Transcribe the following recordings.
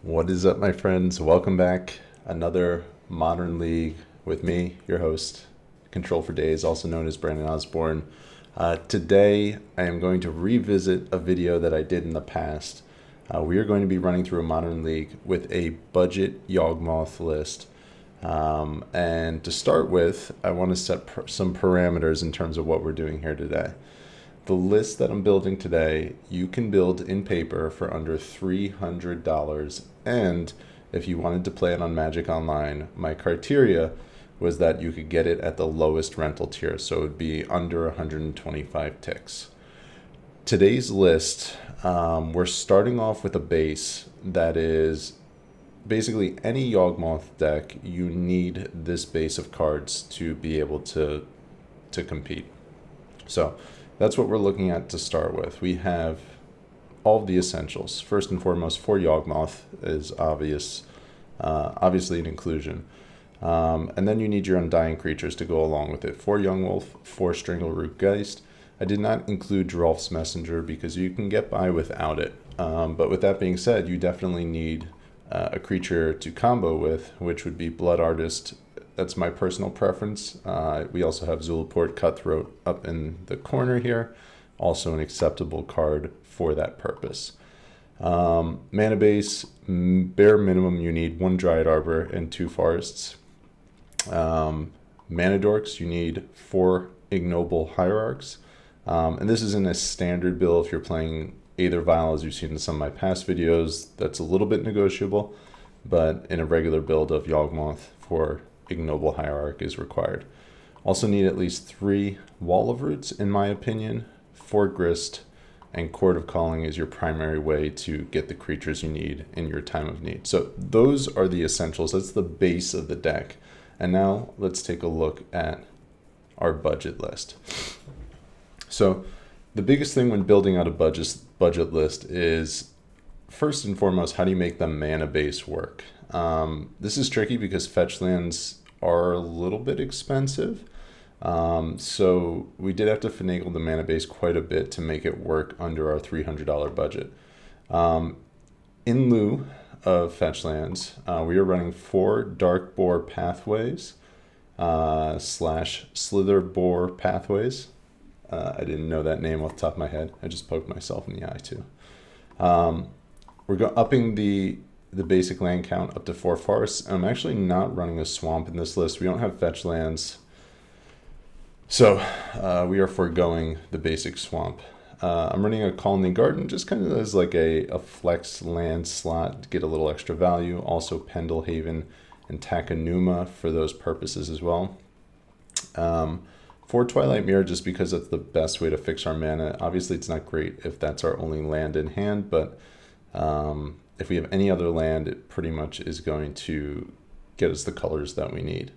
What is up, my friends? Welcome back. Another Modern League with me, your host, Control for Days, also known as Brandon Osborne. Today, I am going to revisit a video that I did in the past. We are going to be running through a Modern League with a budget Yawgmoth list. And to start with, I want to set some parameters in terms of what we're doing here today. The list that I'm building today, you can build in paper for under $300. And if you wanted to play it on Magic Online, my criteria was that you could get it at the lowest rental tier. So it would be under 125 ticks. Today's list, we're starting off with a base that is basically any Yawgmoth deck. You need this base of cards to be able to compete. So that's what we're looking at to start with. We have all of the essentials. First and foremost, for Yawgmoth is obviously an inclusion. And then you need your Undying creatures to go along with it. 4 Young Wolf, 4 Strangleroot Geist. I did not include Drolf's Messenger because you can get by without it. But with that being said, you definitely need a creature to combo with, which would be Blood Artist. That's my personal preference. We also have Zulaport Cutthroat up in the corner here. Also an acceptable card for that purpose. Mana base, bare minimum you need 1 Dryad Arbor and 2 Forests. Mana Dorks, you need 4 Ignoble Hierarchs. And this is in a standard build. If you're playing Aether Vial, as you've seen in some of my past videos, that's a little bit negotiable. But in a regular build of Yawgmoth, for Ignoble Hierarch is required. Also need at least 3 Wall of Roots, in my opinion, 4 Grist, and Chord of Calling is your primary way to get the creatures you need in your time of need. So those are the essentials. That's the base of the deck. And now let's take a look at our budget list. So the biggest thing when building out a budget list is, first and foremost, how do you make the mana base work? This is tricky because fetch lands are a little bit expensive. So we did have to finagle the mana base quite a bit to make it work under our $300 budget. In lieu of fetch lands, we are running 4 Dark Boar Pathways / Slither Boar Pathways. I didn't know that name off the top of my head. I just poked myself in the eye too. We're upping the basic land count up to 4 forests. I'm actually not running a swamp in this list. We don't have fetch lands. So we are foregoing the basic swamp. I'm running a Colony Garden just kind of as like a flex land slot to get a little extra value. Also Pendlehaven and Takanuma for those purposes as well. For Twilight Mirror, just because that's the best way to fix our mana. Obviously it's not great if that's our only land in hand, but if we have any other land, it pretty much is going to get us the colors that we need.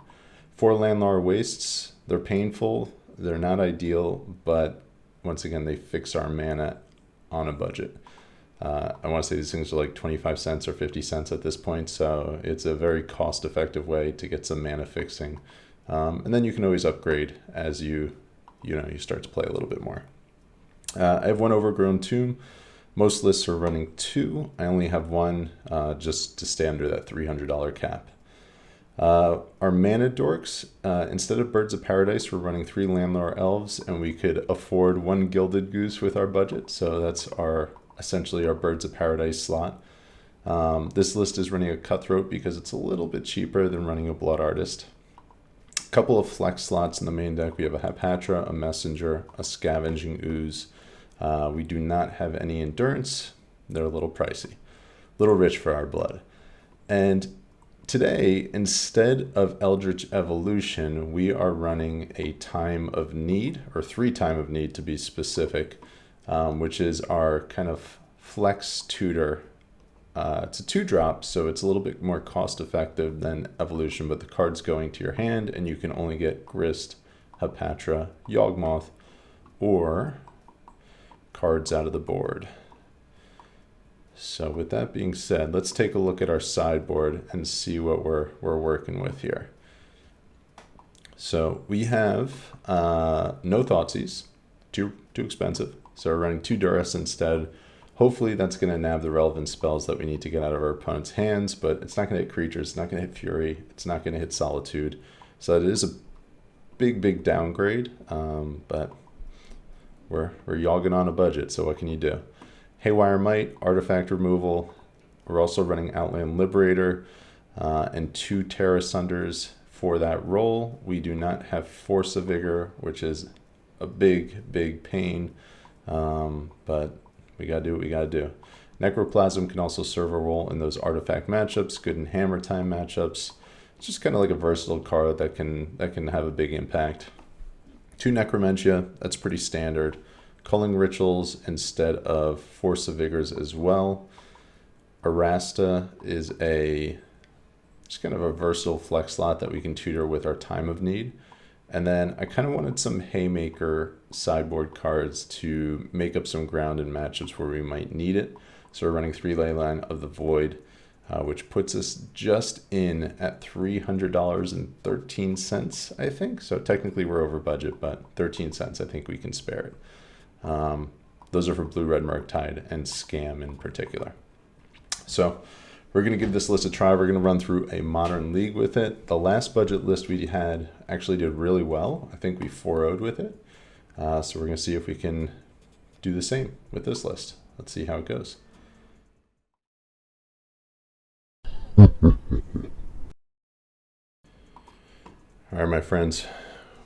4 Landlar Wastes, they're painful, they're not ideal, but once again, they fix our mana on a budget. I want to say these things are like 25 cents or 50 cents at this point, so it's a very cost-effective way to get some mana fixing. And then you can always upgrade as you start to play a little bit more. I have 1 Overgrown Tomb. Most lists are running 2. I only have 1 just to stay under that $300 cap. Our Mana Dorks, instead of Birds of Paradise, we're running 3 Landlore Elves, and we could afford 1 Gilded Goose with our budget. So that's essentially our Birds of Paradise slot. This list is running a Cutthroat because it's a little bit cheaper than running a Blood Artist. A couple of flex slots in the main deck. We have a Hapatra, a Messenger, a Scavenging Ooze. We do not have any Endurance. They're a little pricey, a little rich for our blood. And today, instead of Eldritch Evolution, we are running a Time of Need, or 3 Time of Need to be specific, which is our kind of flex tutor. It's a 2-drop, so it's a little bit more cost effective than Evolution, but the card's going to your hand, and you can only get Grist, Hapatra, Yawgmoth, or cards out of the board. So with that being said, let's take a look at our sideboard and see what we're working with here. So we have no Thoughtseize, too expensive. So we're running 2 Duras instead. Hopefully that's going to nab the relevant spells that we need to get out of our opponent's hands, but it's not going to hit creatures, it's not going to hit Fury, it's not going to hit Solitude. So it is a big downgrade, but we're Yawg'n on a budget, so what can you do? Haywire Might, artifact removal. We're also running Outland Liberator and 2 Terra Sunders for that role. We do not have Force of Vigor, which is a big pain, but we gotta do what we gotta do. Necroplasm can also serve a role in those artifact matchups, good in Hammer Time matchups. It's just kind of like a versatile card that can have a big impact. 2 Necromentia, that's pretty standard. Culling Rituals instead of Force of Vigors as well. Arasta is just kind of a versatile flex slot that we can tutor with our Time of Need. And then I kind of wanted some Haymaker sideboard cards to make up some ground in matchups where we might need it. So we're running 3 Leyline of the Void, which puts us just in at $300.13, I think. So technically we're over budget, but 13 cents, I think we can spare it. Those are for Blue Red Murktide and Scam in particular. So we're going to give this list a try. We're going to run through a Modern League with it. The last budget list we had actually did really well. I think we 4-0'd with it. So we're going to see if we can do the same with this list. Let's see how it goes. All right, my friends,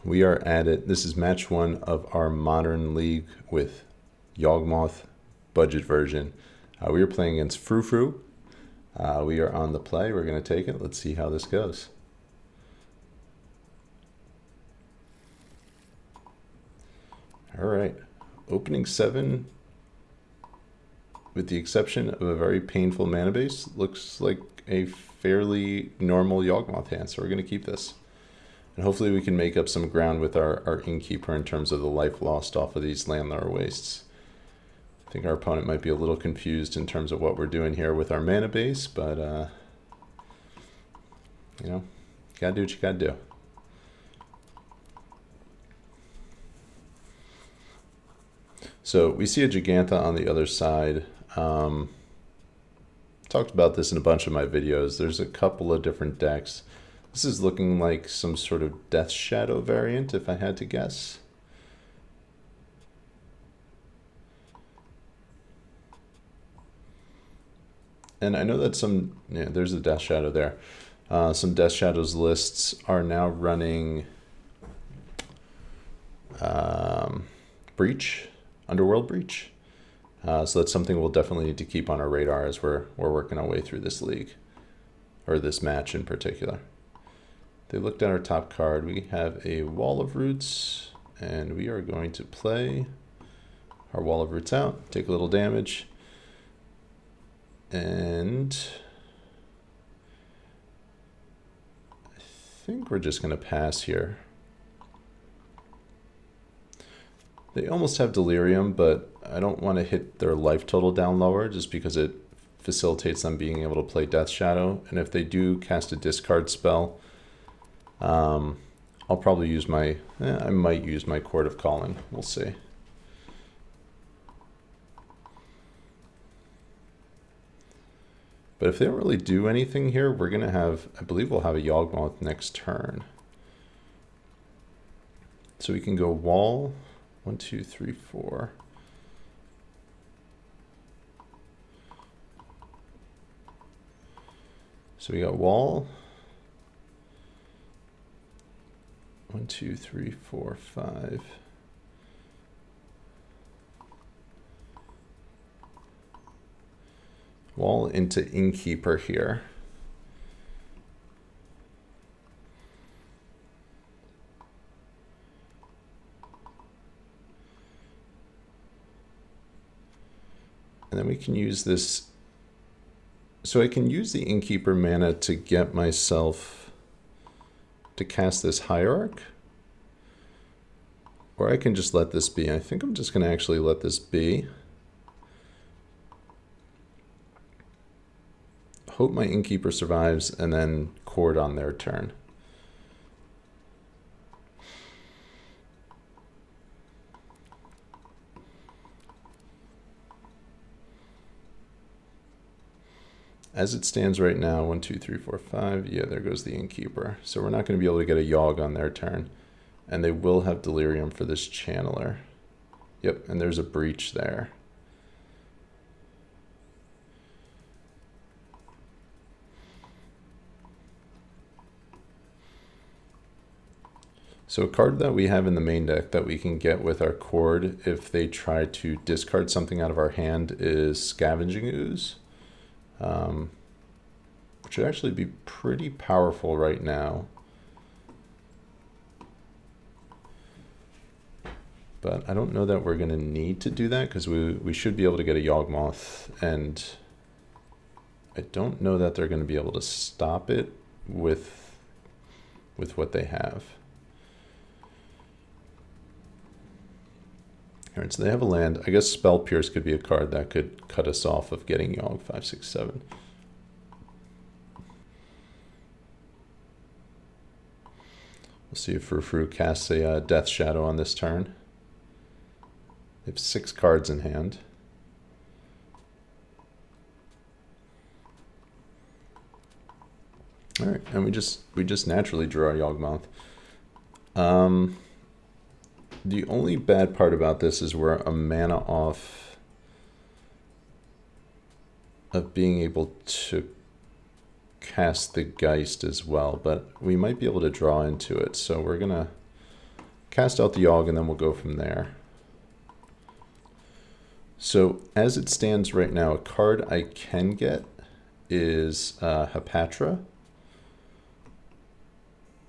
we are at it. This is match 1 of our Modern League with Yawgmoth budget version. We are playing against Frou Frou. We are on the play. We're going to take it. Let's see how this goes. All right. Opening 7, with the exception of a very painful mana base, looks like a fairly normal Yawgmoth hand. So we're going to keep this. And hopefully we can make up some ground with our Innkeeper in terms of the life lost off of these Landlord Wastes. I think our opponent might be a little confused in terms of what we're doing here with our mana base, but, you know, gotta do what you gotta do. So we see a Gigantha on the other side. Talked about this in a bunch of my videos. There's a couple of different decks. This is looking like some sort of Death Shadow variant, if I had to guess. And I know that there's a Death Shadow there. Some Death Shadows lists are now running Breach, Underworld Breach. So that's something we'll definitely need to keep on our radar as we're working our way through this league, or this match in particular. They looked at our top card. We have a Wall of Roots, and we are going to play our Wall of Roots out, take a little damage, and I think we're just going to pass here. They almost have Delirium, but I don't want to hit their life total down lower just because it facilitates them being able to play Death Shadow. And if they do cast a discard spell, I'll probably use I might use my Court of Calling. We'll see. But if they don't really do anything here, we're going to have, I believe we'll have a Yawgmoth next turn. So we can go wall, 1, 2, 3, 4. So we got wall, 1, 2, 3, 4, 5. Wall into Innkeeper here. And then we can use this. So I can use the Innkeeper mana to get myself to cast this Hierarch. Or I can just let this be. I think I'm just going to actually let this be. Hope my Innkeeper survives, and then Court on their turn. as it stands right now, 1, 2, 3, 4, 5. Yeah, there goes the innkeeper. So we're not going to be able to get a Yawg on their turn. And they will have delirium for this channeler. Yep, and there's a breach there. So a card that we have in the main deck that we can get with our cord if they try to discard something out of our hand is Scavenging Ooze. Which would actually be pretty powerful right now. But I don't know that we're going to need to do that because we should be able to get a Yawgmoth, and I don't know that they're going to be able to stop it with what they have. All right, so they have a land. I guess Spell Pierce could be a card that could cut us off of getting Yawg 5, 6, 7. We'll see if Frou-Frou casts a Death Shadow on this turn. They have 6 cards in hand. All right, and we just naturally drew our Yawgmoth. The only bad part about this is we're a mana off of being able to cast the Geist as well, but we might be able to draw into it. So we're gonna cast out the Yawg and then we'll go from there. So as it stands right now, a card I can get is Hapatra.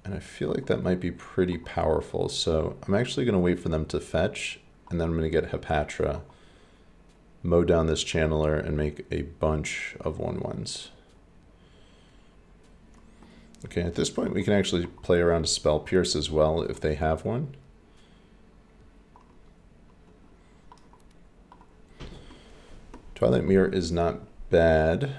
And I feel like that might be pretty powerful. So I'm actually going to wait for them to fetch, and then I'm going to get Hapatra, mow down this channeler, and make a bunch of 1/1s. Okay, at this point we can actually play around a Spell Pierce as well if they have one. Twilight Mirror is not bad.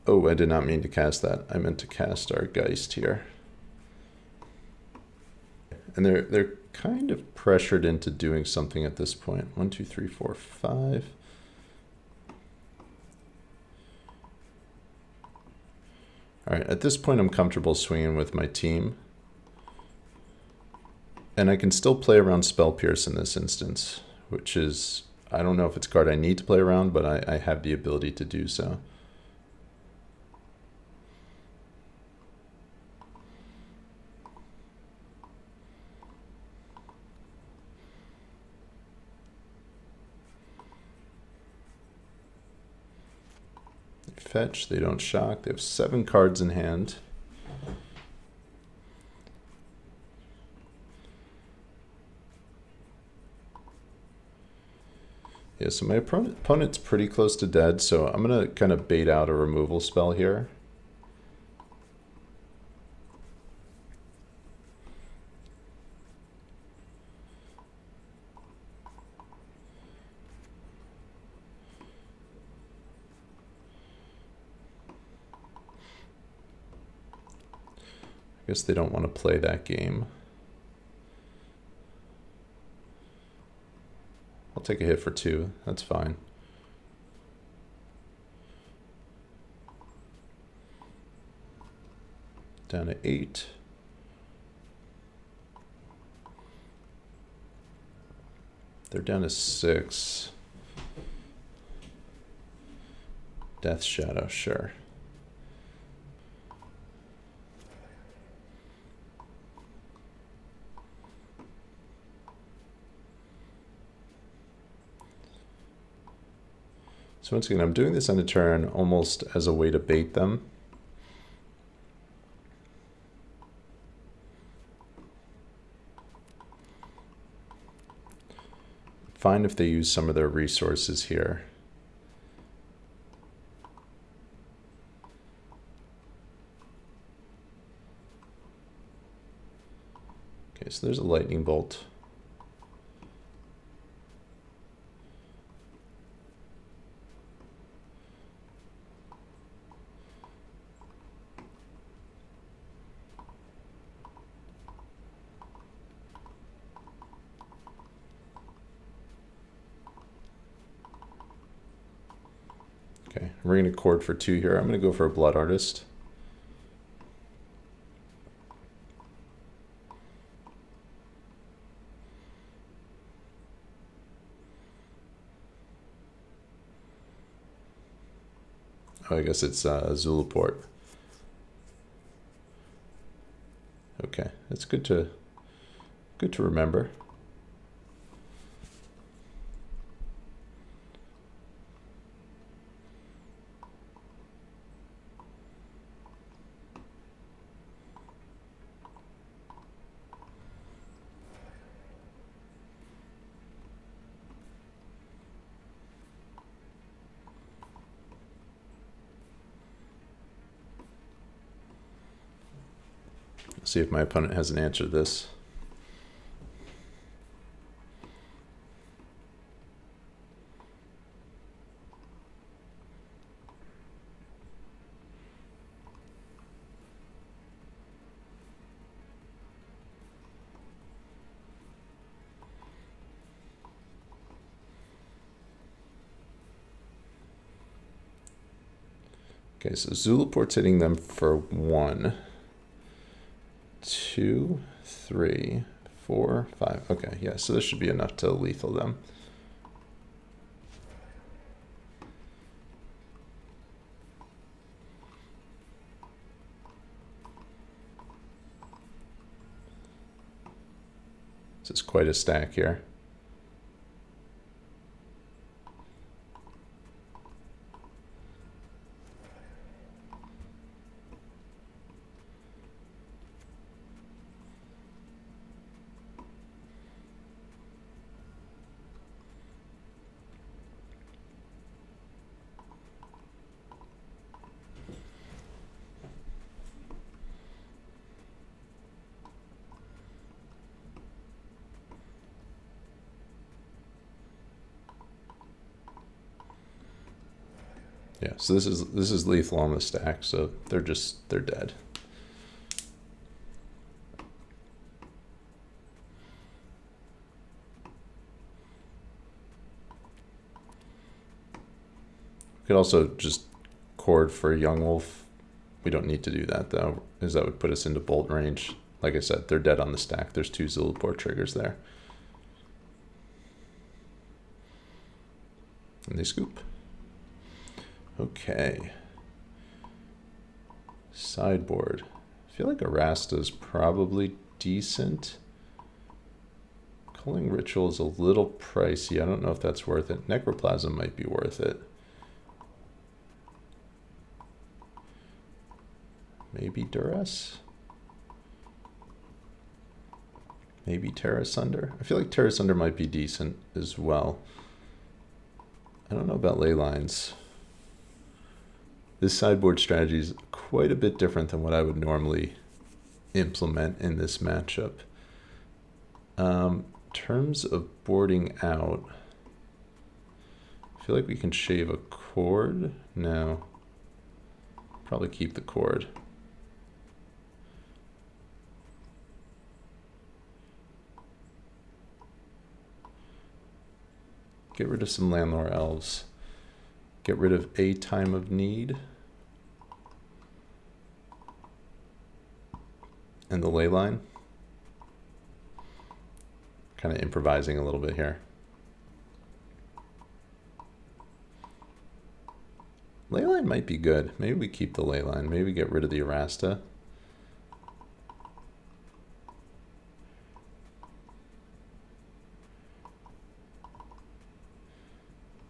Oh, I did not mean to cast that. I meant to cast our Geist here. And they're kind of pressured into doing something at this point. 1, 2, 3, 4, 5. All right, at this point I'm comfortable swinging with my team. And I can still play around Spell Pierce in this instance, which is, I don't know if it's a card I need to play around, but I have the ability to do so. Fetch, they don't shock. They have 7 cards in hand. Yeah, so my opponent's pretty close to dead, so I'm going to kind of bait out a removal spell here. I guess they don't want to play that game. I'll take a hit for 2. That's fine. Down to 8. They're down to 6. Death Shadow, sure. So once again, I'm doing this on a turn almost as a way to bait them. Fine if they use some of their resources here. Okay, so there's a lightning bolt. Okay, we're going to chord for 2 here. I'm going to go for a Blood Artist. Oh, I guess it's Zulaport. Okay, that's good to remember. See if my opponent has an answer to this. Okay, so Zulaport's hitting them for 1, 2, 3, 4, 5. Okay, yeah, so this should be enough to lethal them. This is quite a stack here. Yeah, so this is lethal on the stack, so they're dead. We could also just chord for Yawgmoth. We don't need to do that though, because that would put us into bolt range. Like I said, they're dead on the stack. There's 2 Zulaport triggers there. And they scoop. Okay. Sideboard. I feel like Arasta's probably decent. Culling Ritual is a little pricey. I don't know if that's worth it. Necroplasm might be worth it. Maybe Duress? Maybe Terra Sunder? I feel like Terra Sunder might be decent as well. I don't know about ley lines. This sideboard strategy is quite a bit different than what I would normally implement in this matchup. In terms of boarding out, I feel like we can shave a chord. No. Probably keep the chord. Get rid of some Landlore Elves. Get rid of a Time of Need. And the ley line. Kind of improvising a little bit here. Ley line might be good. Maybe we keep the ley line. Maybe we get rid of the Arasta.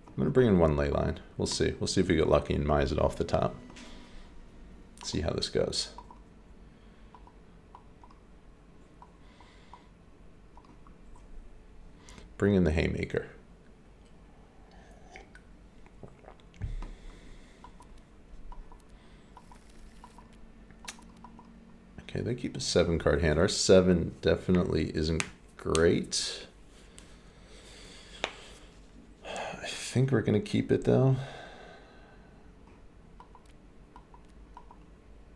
I'm going to bring in 1 ley line. We'll see. We'll see if we get lucky and Mize it off the top. See how this goes. Bring in the Haymaker. Okay, they keep a 7-card hand. Our 7 definitely isn't great. I think we're going to keep it though.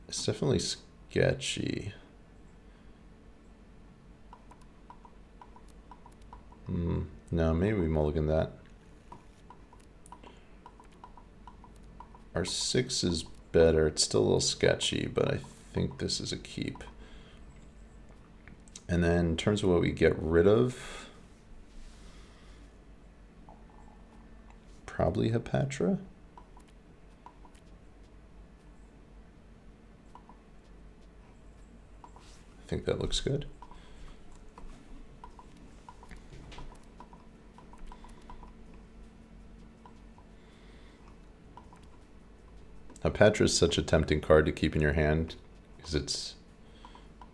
It's definitely sketchy. No, maybe we mulligan that. Our 6 is better. It's still a little sketchy, but I think this is a keep. And then in terms of what we get rid of, probably Hepatra. I think that looks good. Hepatra is such a tempting card to keep in your hand because its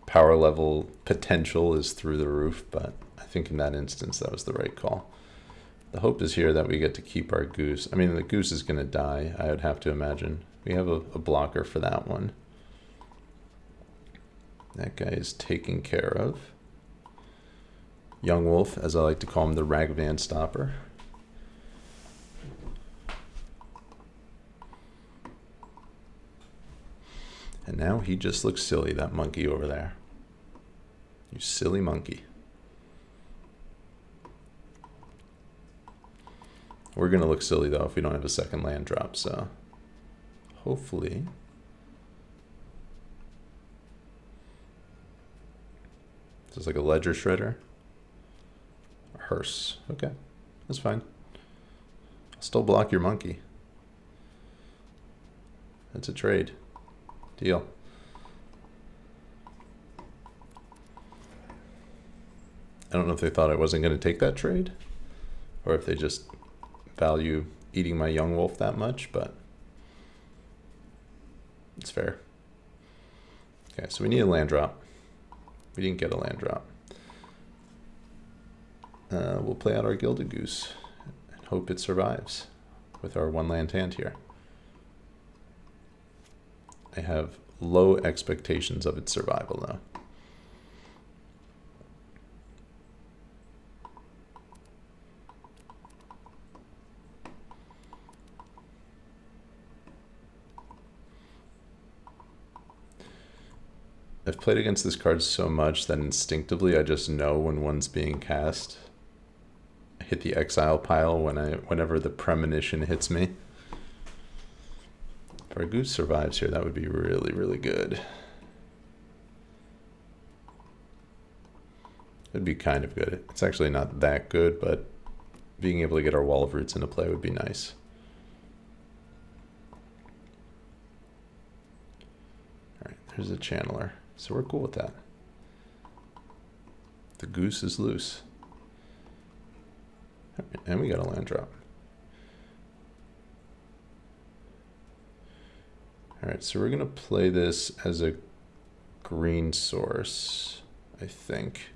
power level potential is through the roof, but I think in that instance that was the right call. The hope is here that we get to keep our goose. I mean, the goose is going to die, I would have to imagine. We have a blocker for that one. That guy is taken care of. Yawgmoth, as I like to call him, the Ragavan Stopper. And now he just looks silly, that monkey over there. You silly monkey. We're going to look silly, though, if we don't have a second land drop, so hopefully. This is like a ledger shredder. A hearse. Okay, that's fine. I'll still block your monkey. That's a trade. Deal. I don't know if they thought I wasn't going to take that trade, or if they just value eating my Yawgmoth that much, but it's fair. Okay, so we need a land drop. We didn't get a land drop. We'll play out our Gilded Goose and hope it survives with our 1-land hand here. I have low expectations of its survival, though. I've played against this card so much that instinctively I just know when one's being cast. I hit the exile pile whenever the premonition hits me. If our goose survives here, that would be really, really good. It'd be kind of good. It's actually not that good, but being able to get our Wall of Roots into play would be nice. All right, there's a channeler. So we're cool with that. The goose is loose. All right, and we got a land drop. All right, so we're going to play this as a green source, I think.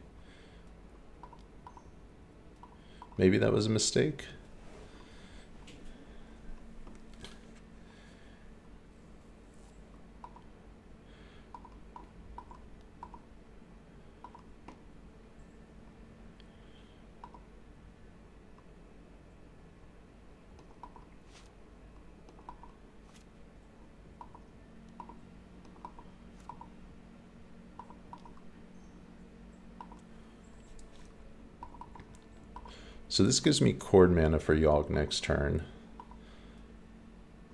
Maybe that was a mistake. So this gives me Chord mana for Yawg'n next turn.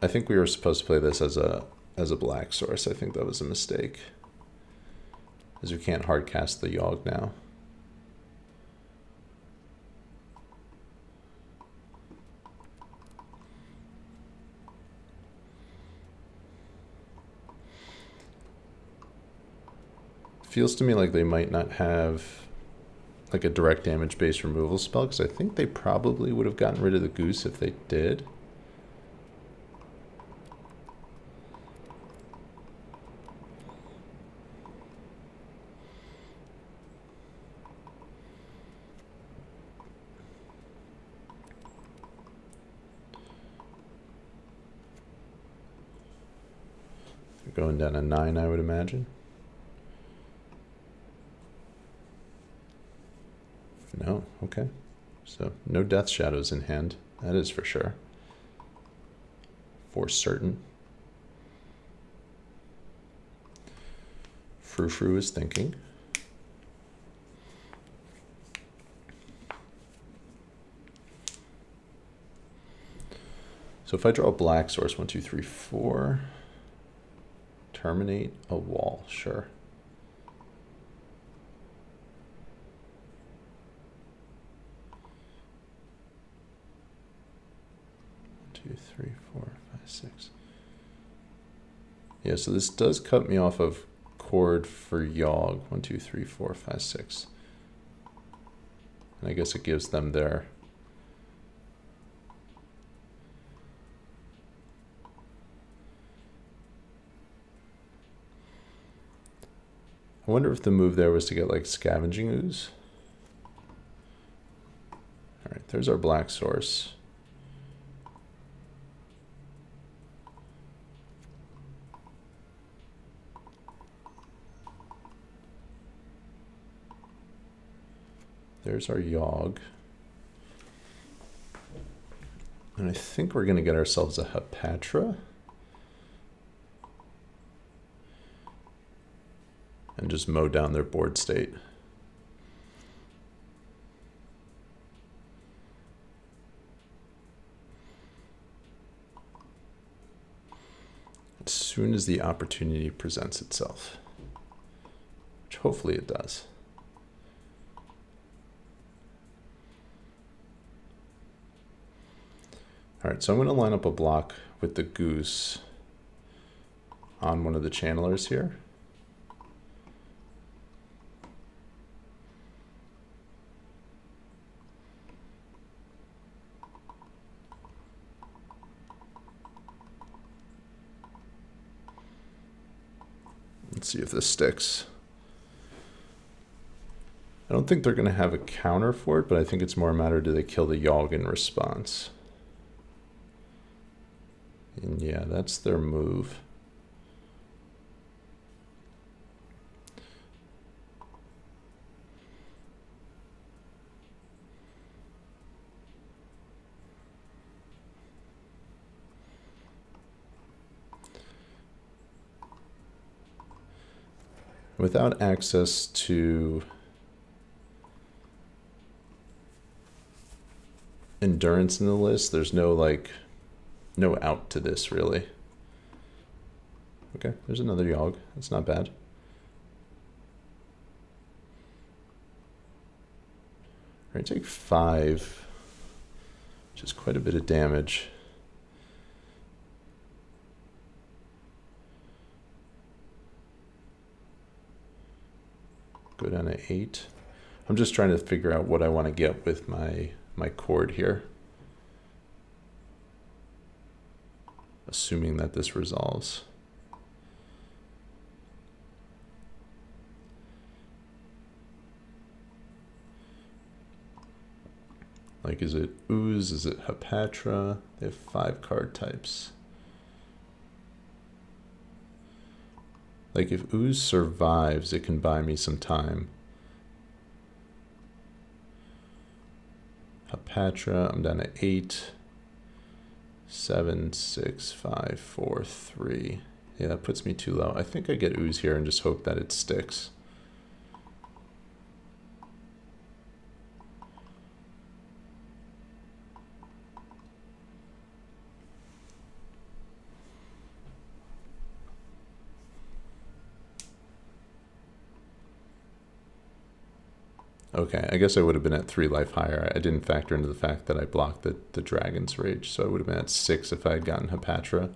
I think we were supposed to play this as a black source. I think that was a mistake, as we can't hard cast the Yawg'n now. Feels to me like they might not have like a direct damage based removal spell, because I think they probably would have gotten rid of the goose if they did. They're going down a 9, I would imagine. No, okay. So no Death Shadows in hand. That is for sure. For certain. Frou is thinking. So if I draw a black source, 1, 2, 3, 4, terminate a wall, sure. Two, three, four, five, six. Yeah, so this does cut me off of chord for Yawg. 1, 2, 3, 4, 5, 6. And I guess it gives them their I wonder if the move there was to get like scavenging ooze. All right, there's our black source. There's our Yawg. And I think we're going to get ourselves a Hepatra. And just mow down their board state. As soon as the opportunity presents itself, which hopefully it does. All right, so I'm going to line up a block with the goose on one of the channelers here. Let's see if this sticks. I don't think they're going to have a counter for it, but I think it's more a matter, do they kill the Yawg in response? And yeah, that's their move. Without access to endurance in the list, there's no no out to this really. Okay, there's another Yawg. That's not bad. All right, take 5, which is quite a bit of damage. Go down to 8. I'm just trying to figure out what I want to get with my chord here. Assuming that this resolves. Like, is it ooze? Is it Hepatra? They have 5 card types. Like, if ooze survives, it can buy me some time. Hepatra, I'm down to 8. 7, 6, 5, 4, 3. Yeah, that puts me too low. I think I get ooze here and just hope that it sticks. Okay, I guess I would have been at 3 life higher. I didn't factor into the fact that I blocked the Dragon's Rage, so I would have been at 6 if I had gotten Hepatra.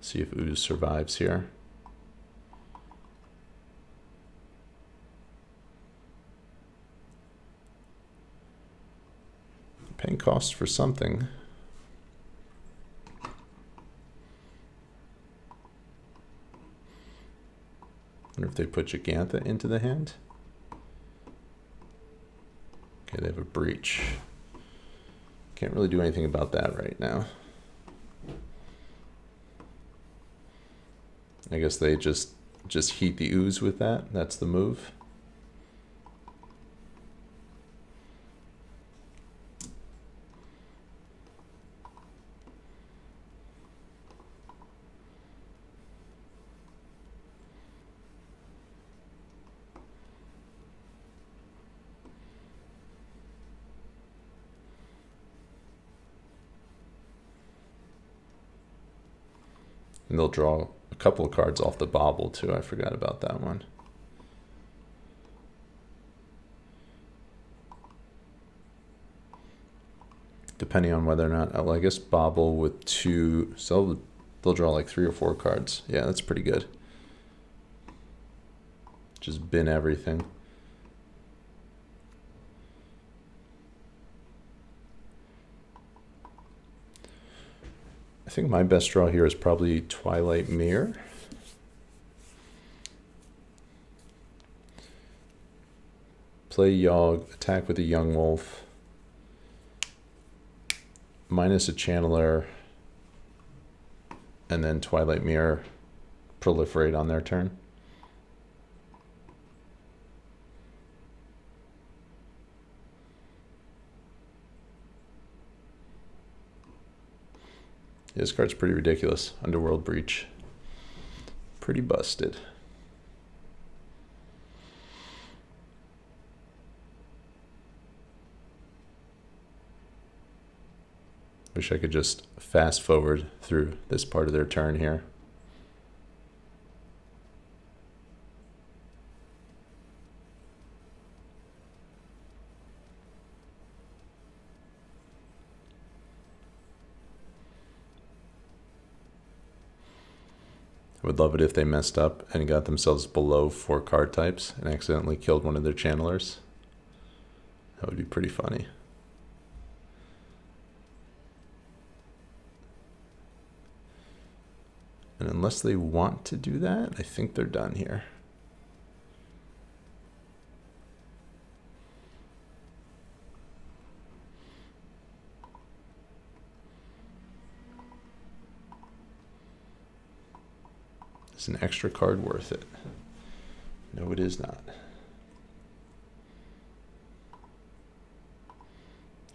See if ooze survives here. Paying cost for something. Wonder if they put Gigantha into the hand. Okay, they have a breach. Can't really do anything about that right now. I guess they just heat the ooze with that. That's the move. And they'll draw a couple of cards off the bauble too. I forgot about that one. Depending on whether or not, well, I guess bauble with 2, so they'll draw like 3 or 4 cards. Yeah, that's pretty good. Just bin everything. I think my best draw here is probably Twilight Mirror. Play Yawg, attack with a Yawgmoth, minus a Channeler, and then Twilight Mirror proliferate on their turn. This card's pretty ridiculous. Underworld Breach. Pretty busted. Wish I could just fast forward through this part of their turn here. I would love it if they messed up and got themselves below 4 card types and accidentally killed one of their channelers. That would be pretty funny. And unless they want to do that, I think they're done here. Is an extra card worth it? No, it is not.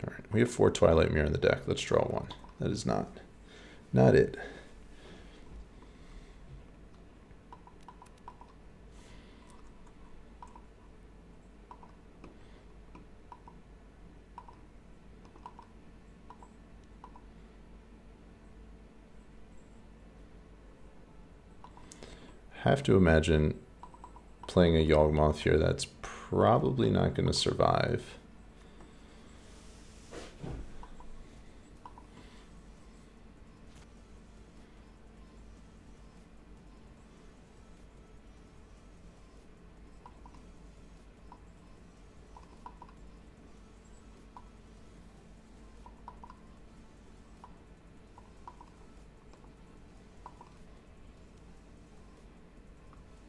All right, we have 4 Twilight Mirror in the deck. Let's draw one. That is not it. Have to imagine playing a Yawgmoth here that's probably not going to survive.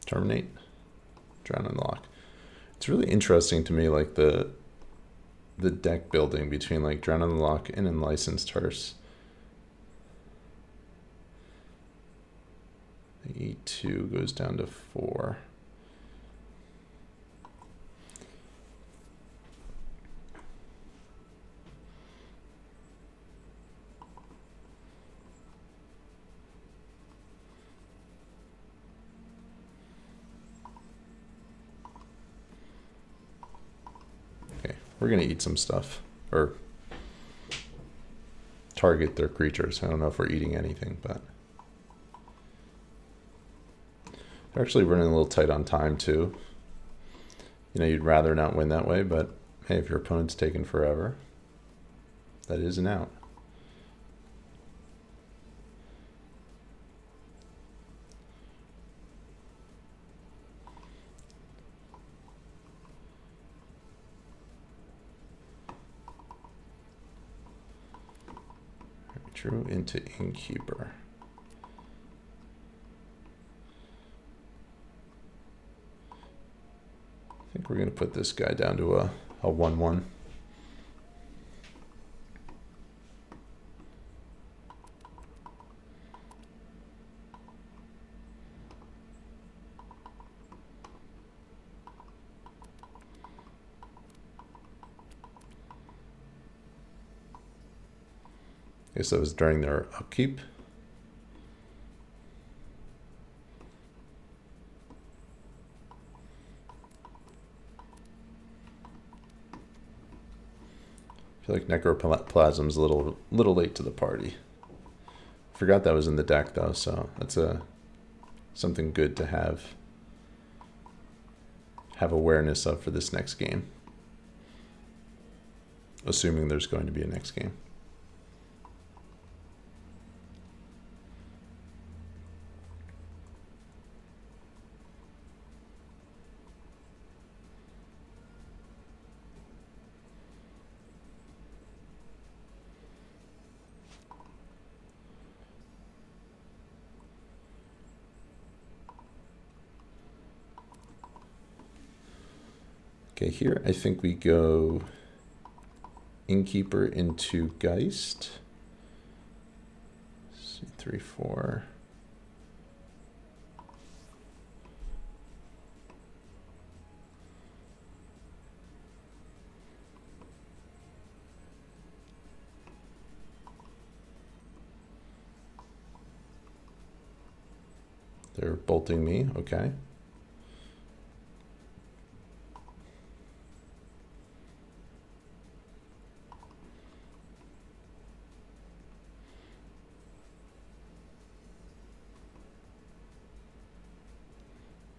Terminate, drown and lock. It's really interesting to me, like the deck building between like drown and lock and unlicensed hearse. The E2 goes down to 4. We're going to eat some stuff, or target their creatures. I don't know if we're eating anything, but they're actually running a little tight on time too. You know, you'd rather not win that way, but hey, if your opponent's taking forever, that is an out. Drew into Innkeeper. I think we're going to put this guy down to a 1/1. I guess that was during their upkeep. I feel like Necroplasm's a little late to the party. Forgot that was in the deck though, so that's something good to have awareness of for this next game. Assuming there's going to be a next game. Okay, here I think we go Innkeeper into Geist. Let's see, 3, 4. They're bolting me, okay.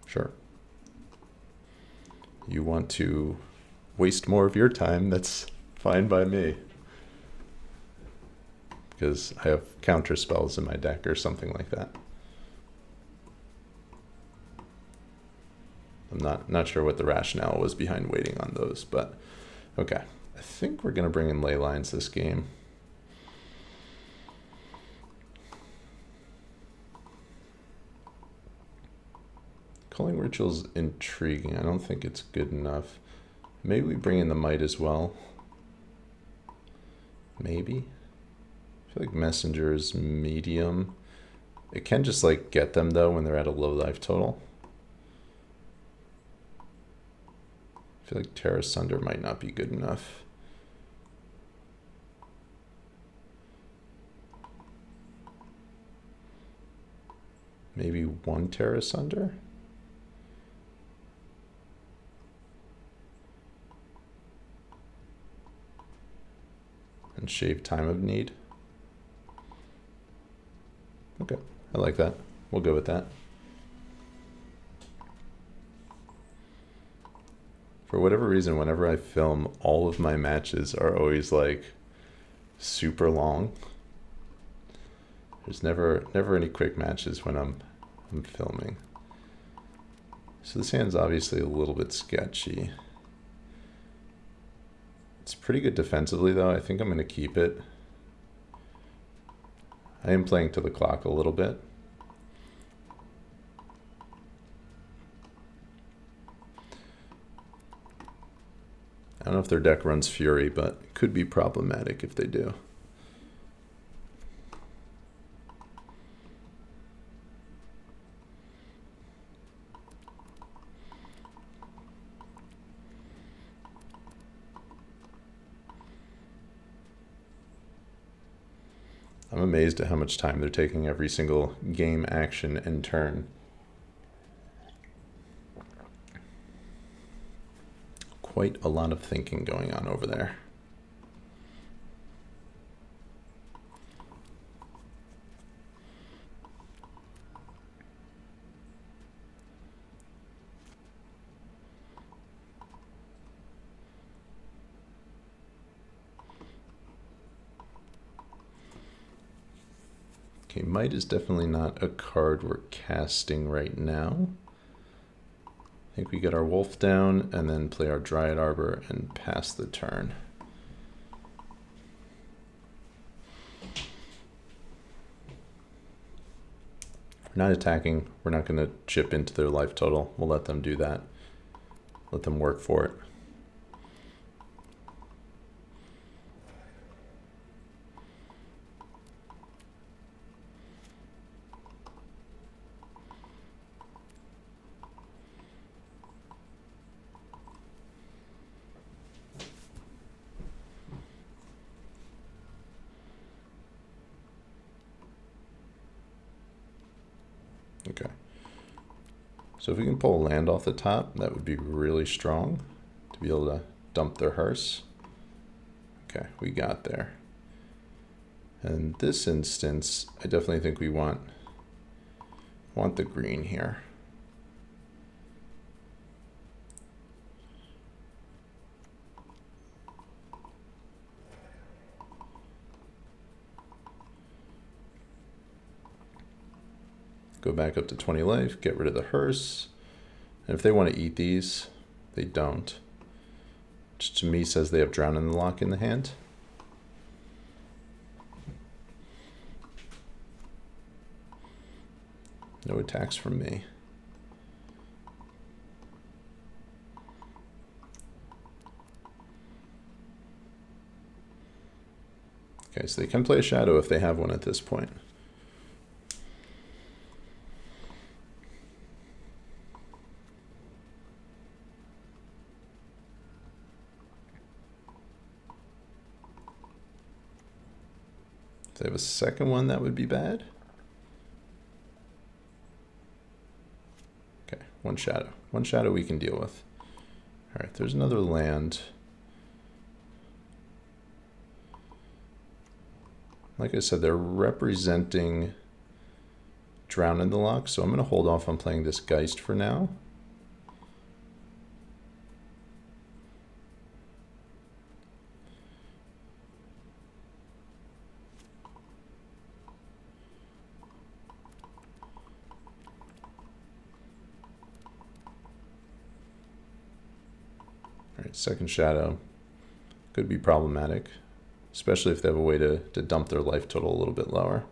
Sure. You want to waste more of your time, that's fine by me. Because I have counter spells in my deck or something like that. I'm not sure what the rationale was behind waiting on those, but okay. I think we're going to bring in ley lines this game. Culling Ritual's intriguing. I don't think it's good enough. Maybe we bring in the Might as well. Maybe. I feel like Messenger is medium. It can just like get them though when they're at a low life total. I feel like Terra Sunder might not be good enough. Maybe 1 Terra Sunder? And shave Time of Need. Okay, I like that. We'll go with that. For whatever reason, whenever I film, all of my matches are always like super long. There's never any quick matches when I'm filming. So this hand's obviously a little bit sketchy. It's pretty good defensively though. I think I'm going to keep it. I am playing to the clock a little bit. I don't know if their deck runs Fury, but it could be problematic if they do. I'm amazed at how much time they're taking every single game, action, and turn. Quite a lot of thinking going on over there. Okay, Might is definitely not a card we're casting right now. I think we get our Wolf down and then play our Dryad Arbor and pass the turn. We're not attacking. We're not going to chip into their life total. We'll let them do that. Let them work for it. Okay. So if we can pull a land off the top, that would be really strong to be able to dump their hearse. Okay, we got there. In this instance, I definitely think we want the green here. Go back up to 20 life, get rid of the hearse. And if they want to eat these, they don't. Which to me says they have Drown in the Lock in the hand. No attacks from me. Okay, so they can play a shadow if they have one at this point. If they have a second one, that would be bad. Okay, one shadow. One shadow we can deal with. All right, there's another land. Like I said, they're representing Drown in the Lock, so I'm going to hold off on playing this Geist for now. All right, second shadow could be problematic, especially if they have a way to dump their life total a little bit lower.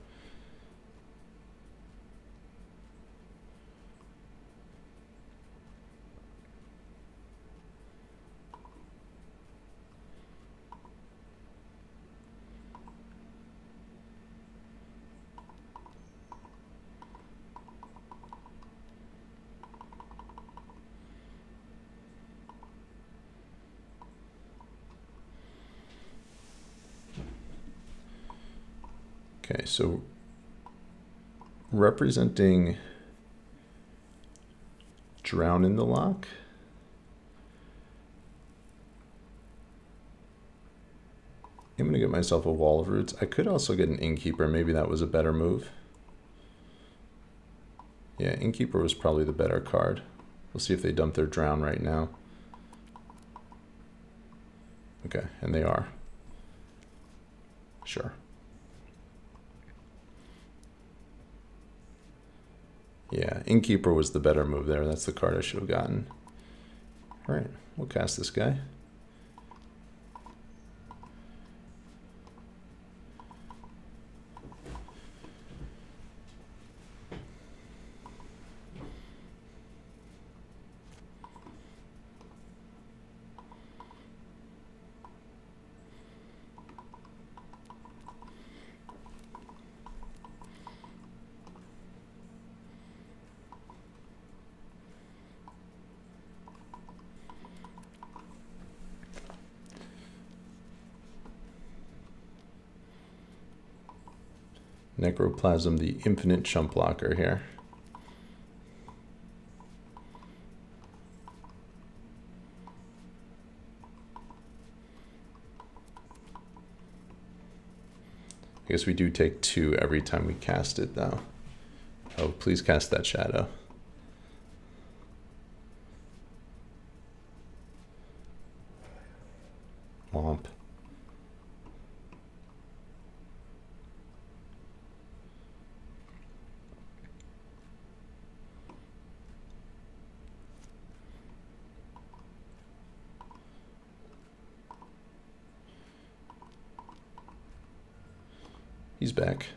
Okay, so representing Drown in the Lock. I'm going to get myself a Wall of Roots. I could also get an Innkeeper. Maybe that was a better move. Yeah, Innkeeper was probably the better card. We'll see if they dump their Drown right now. Okay, and they are. Sure. Yeah, Innkeeper was the better move there. That's the card I should have gotten. All right, we'll cast this guy. Necroplasm, the infinite chump blocker here. I guess we do take 2 every time we cast it, though. Oh, please cast that shadow. Womp. He's back.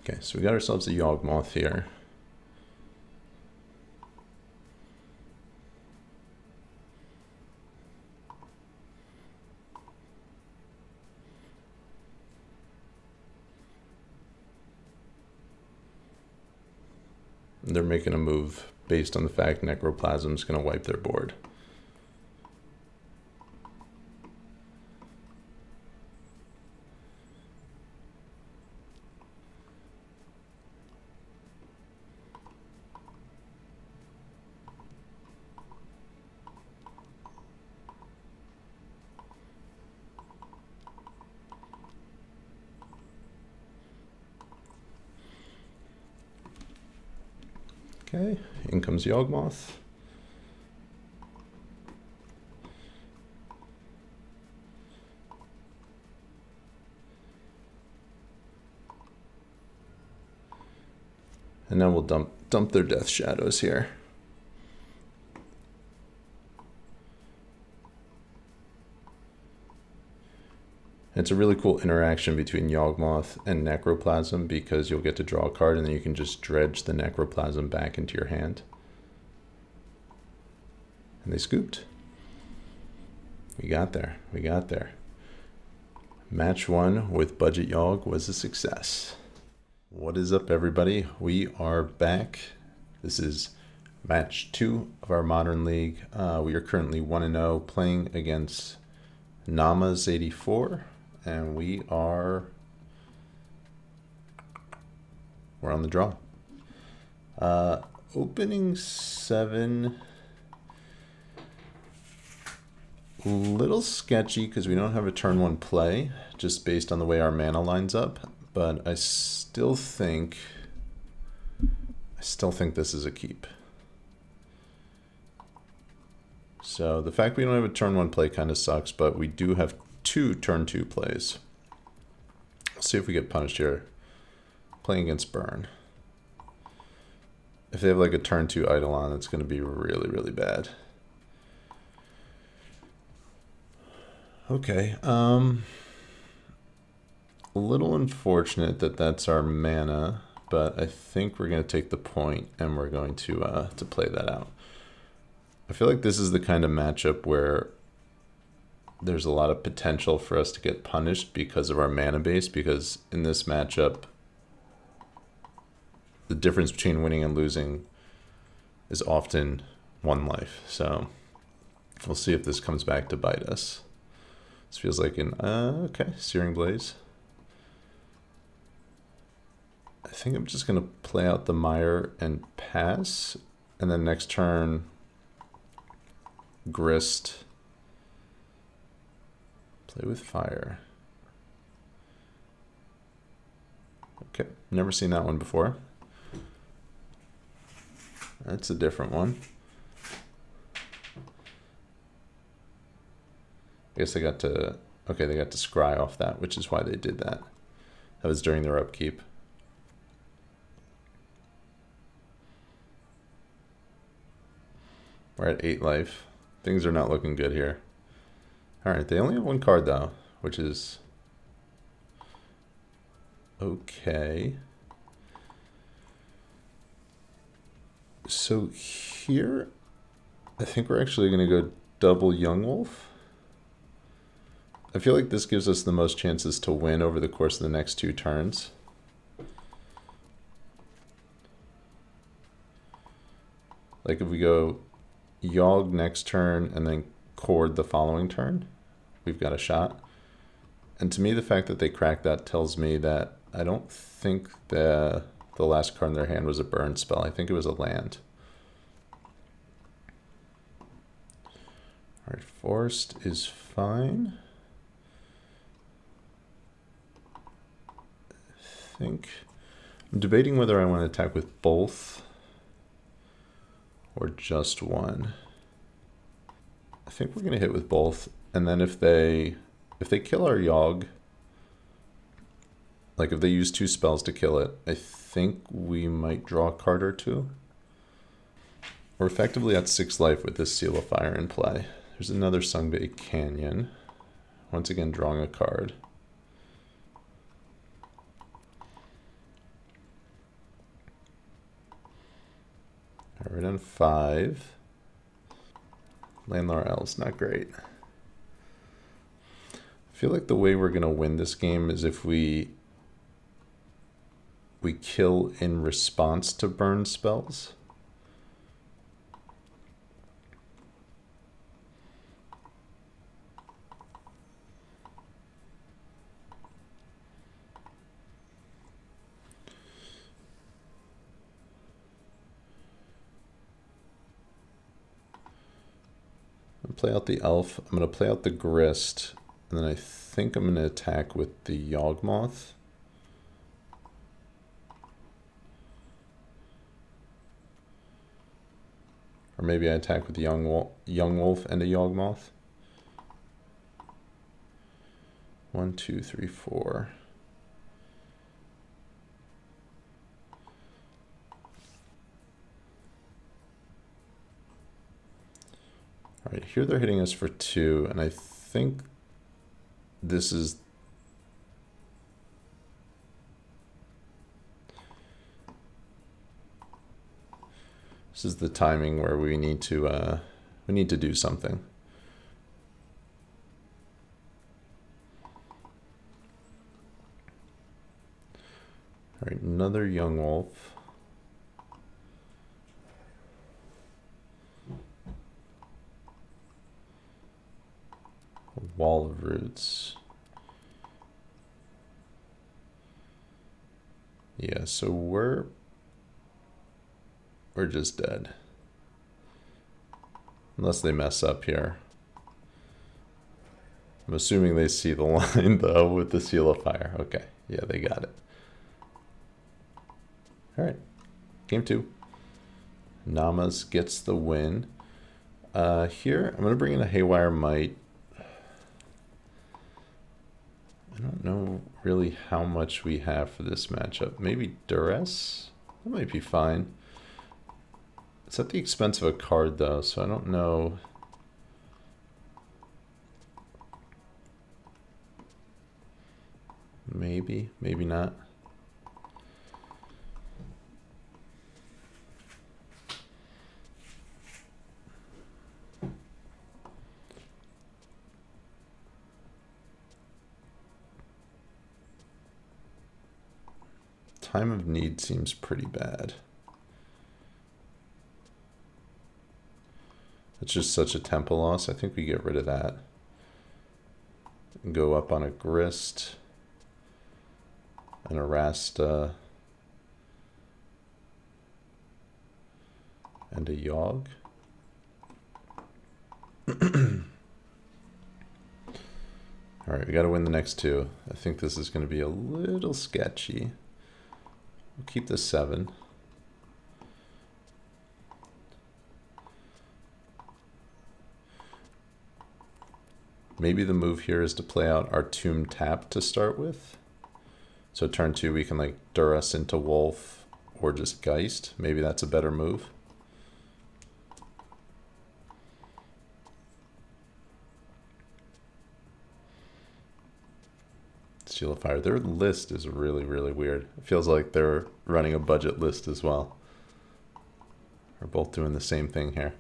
Okay, so we got ourselves a Yawgmoth here. They're making a move based on the fact Necroplasm is going to wipe their board. Okay, in comes Yawgmoth. And now we'll dump their Death Shadows here. It's a really cool interaction between Yawgmoth and Necroplasm because you'll get to draw a card and then you can just dredge the Necroplasm back into your hand. And they scooped. We got there. We got there. Match 1 with Budget Yawg was a success. What is up, everybody? We are back. This is match 2 of our Modern League. We are currently 1-0 playing against Namas84. And we're on the draw. Opening 7, a little sketchy because we don't have a turn 1 play, just based on the way our mana lines up. But I still think this is a keep. So the fact we don't have a turn 1 play kind of sucks, but we do have 2 turn 2 plays. Let's see if we get punished here. Playing against Burn. If they have like a turn 2 Eidolon, it's going to be really, really bad. Okay. A little unfortunate that that's our mana, but I think we're going to take the point and we're going to play that out. I feel like this is the kind of matchup where there's a lot of potential for us to get punished because of our mana base, because in this matchup, the difference between winning and losing is often 1 life. So we'll see if this comes back to bite us. This feels like an, okay, Searing Blaze. I think I'm just going to play out the Mire and pass, and then next turn, Grist. Play with fire. Okay, never seen that one before. That's a different one. I guess they got to, okay, they got to scry off that, which is why they did that. That was during their upkeep. We're at 8 life. Things are not looking good here. Alright, they only have 1 card though, which is okay. So here, I think we're actually going to go double Yawgmoth. I feel like this gives us the most chances to win over the course of the next 2 turns. Like if we go Yawg next turn and then Cord the following turn, we've got a shot. And to me, the fact that they cracked that tells me that I don't think the last card in their hand was a burn spell. I think it was a land. Alright, Forest is fine. I think I'm debating whether I want to attack with both or just one. I think we're going to hit with both, and then if they kill our Yawg, like if they use 2 spells to kill it, I think we might draw a card or 2. We're effectively at 6 life with this Seal of Fire in play. There's another Sungbait Canyon. Once again, drawing a card. All right, on 5. Landlore L's not great. I feel like the way we're going to win this game is if we we kill in response to burn spells. Play out the elf. I'm going to play out the grist, and then I think I'm going to attack with the Yawgmoth. Or maybe I attack with the young wolf and a Yawgmoth. 1, 2, 3, 4. All right, here they're hitting us for 2, and I think this is the timing where we need to do something. All right, another young wolf. Wall of roots. Yeah, so we're just dead. Unless they mess up here. I'm assuming they see the line though with the Seal of Fire. Okay, yeah, they got it. All right, game 2. Namas gets the win. Here, I'm going to bring in a Haywire Might. I don't know really how much we have for this matchup. Maybe Duress? That might be fine. It's at the expense of a card though, so I don't know. Maybe, maybe not. Time of Need seems pretty bad. It's just such a tempo loss. I think we get rid of that. And go up on a Grist and a Rasta and a Yawg. All right, we got to win the next 2. I think this is going to be a little sketchy. We'll keep the 7. Maybe the move here is to play out our Tomb Tap to start with. So turn 2 we can like Duress into Wolf or just Geist. Maybe that's a better move. Seal of Fire. Their list is really, really weird. It feels like they're running a budget list as well. We're both doing the same thing here.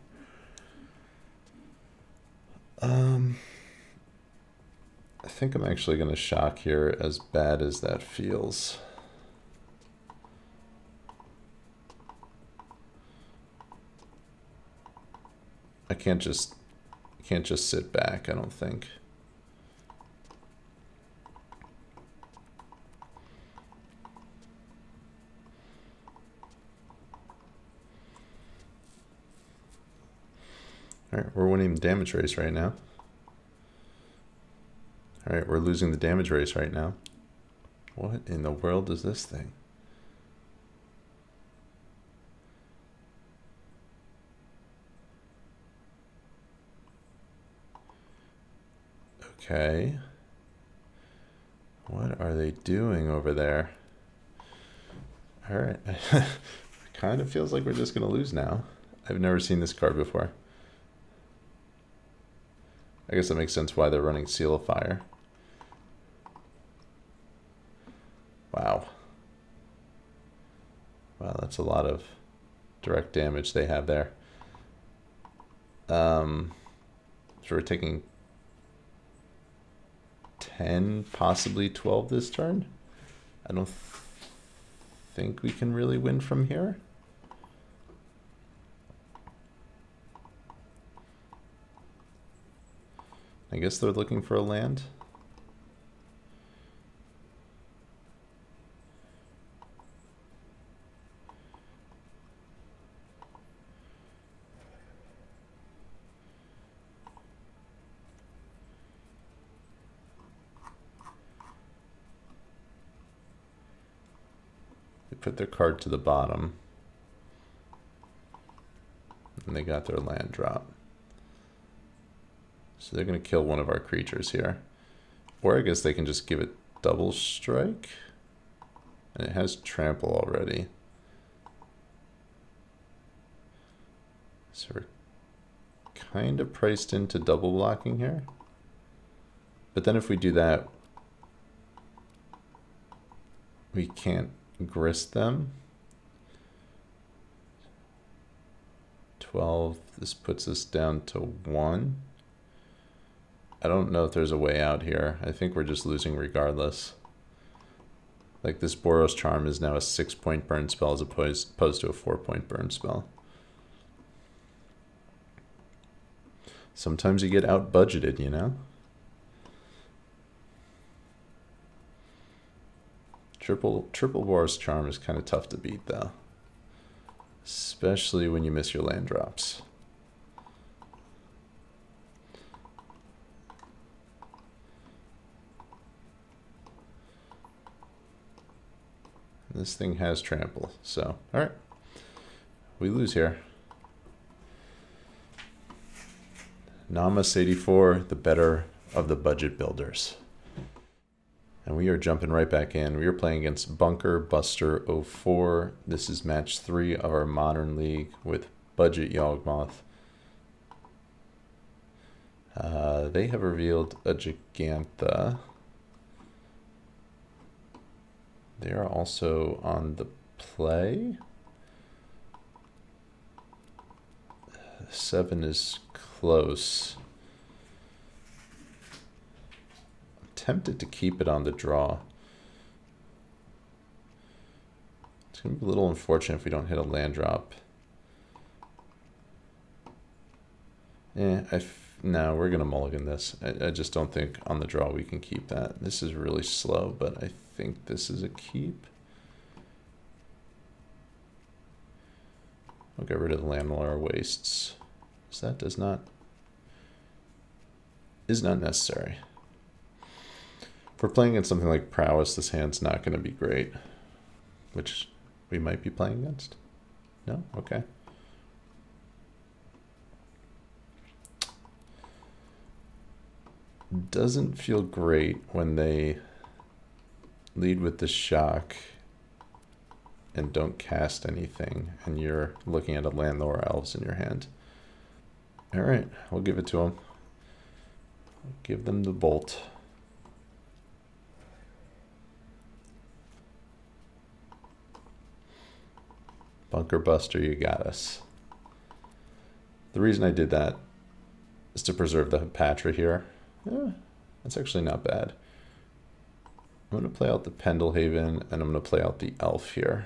I think I'm actually going to shock here, as bad as that feels. I can't just sit back, I don't think. All right, we're winning the damage race right now. All right, we're losing the damage race right now. What in the world is this thing? Okay. What are they doing over there? All right. Kind of feels like we're just going to lose now. I've never seen this card before. I guess that makes sense why they're running Seal of Fire. Wow. Wow, that's a lot of direct damage they have there. So we're taking 10, possibly 12 this turn. I don't think we can really win from here. I guess they're looking for a land. They put their card to the bottom. And they got their land drop. So they're going to kill one of our creatures here. Or I guess they can just give it double strike. And it has trample already. So we're kind of priced into double blocking here. But then if we do that, we can't grist them. 12, this puts us down to 1. I don't know if there's a way out here. I think we're just losing regardless. Like this Boros Charm is now a 6-point burn spell as opposed to a 4-point burn spell. Sometimes you get out budgeted, you know? Triple Boros Charm is kind of tough to beat though. Especially when you miss your land drops. This thing has trample, so alright. We lose here. Namas 84, the better of the budget builders. And we are jumping right back in. We are playing against Bunker Buster 04. This is match 3 of our Modern League with Budget Yawgmoth. They have revealed a Gigantha. They are also on the play. 7 is close. I'm tempted to keep it on the draw. It's going to be a little unfortunate if we don't hit a land drop. No, we're going to mulligan this. I just don't think on the draw we can keep that. This is really slow, but I think this is a keep. We'll get rid of the Landlord Wastes. So that is not necessary. If we're playing against something like Prowess, this hand's not going to be great. Which we might be playing against. No? Okay. Doesn't feel great when they lead with the shock and don't cast anything, and you're looking at a Landlord Elves in your hand. Alright, we'll give it to them. Give them the bolt. Bunker Buster, you got us. The reason I did that is to preserve the Patron here. That's actually not bad. I'm going to play out the Pendelhaven, and I'm going to play out the Elf here.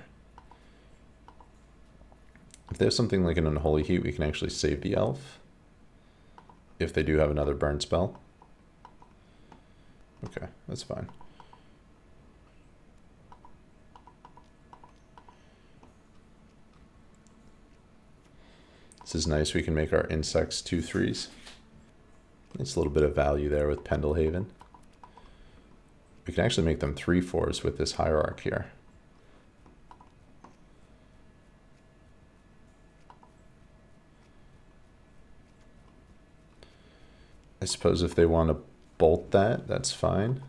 If they have something like an Unholy Heat, we can actually save the Elf. If they do have another burn spell. Okay, that's fine. This is nice. We can make our insects 2/3s. It's a little bit of value there with Pendelhaven. We can actually make them 3/4s with this Hierarch here. I suppose if they want to bolt that, that's fine.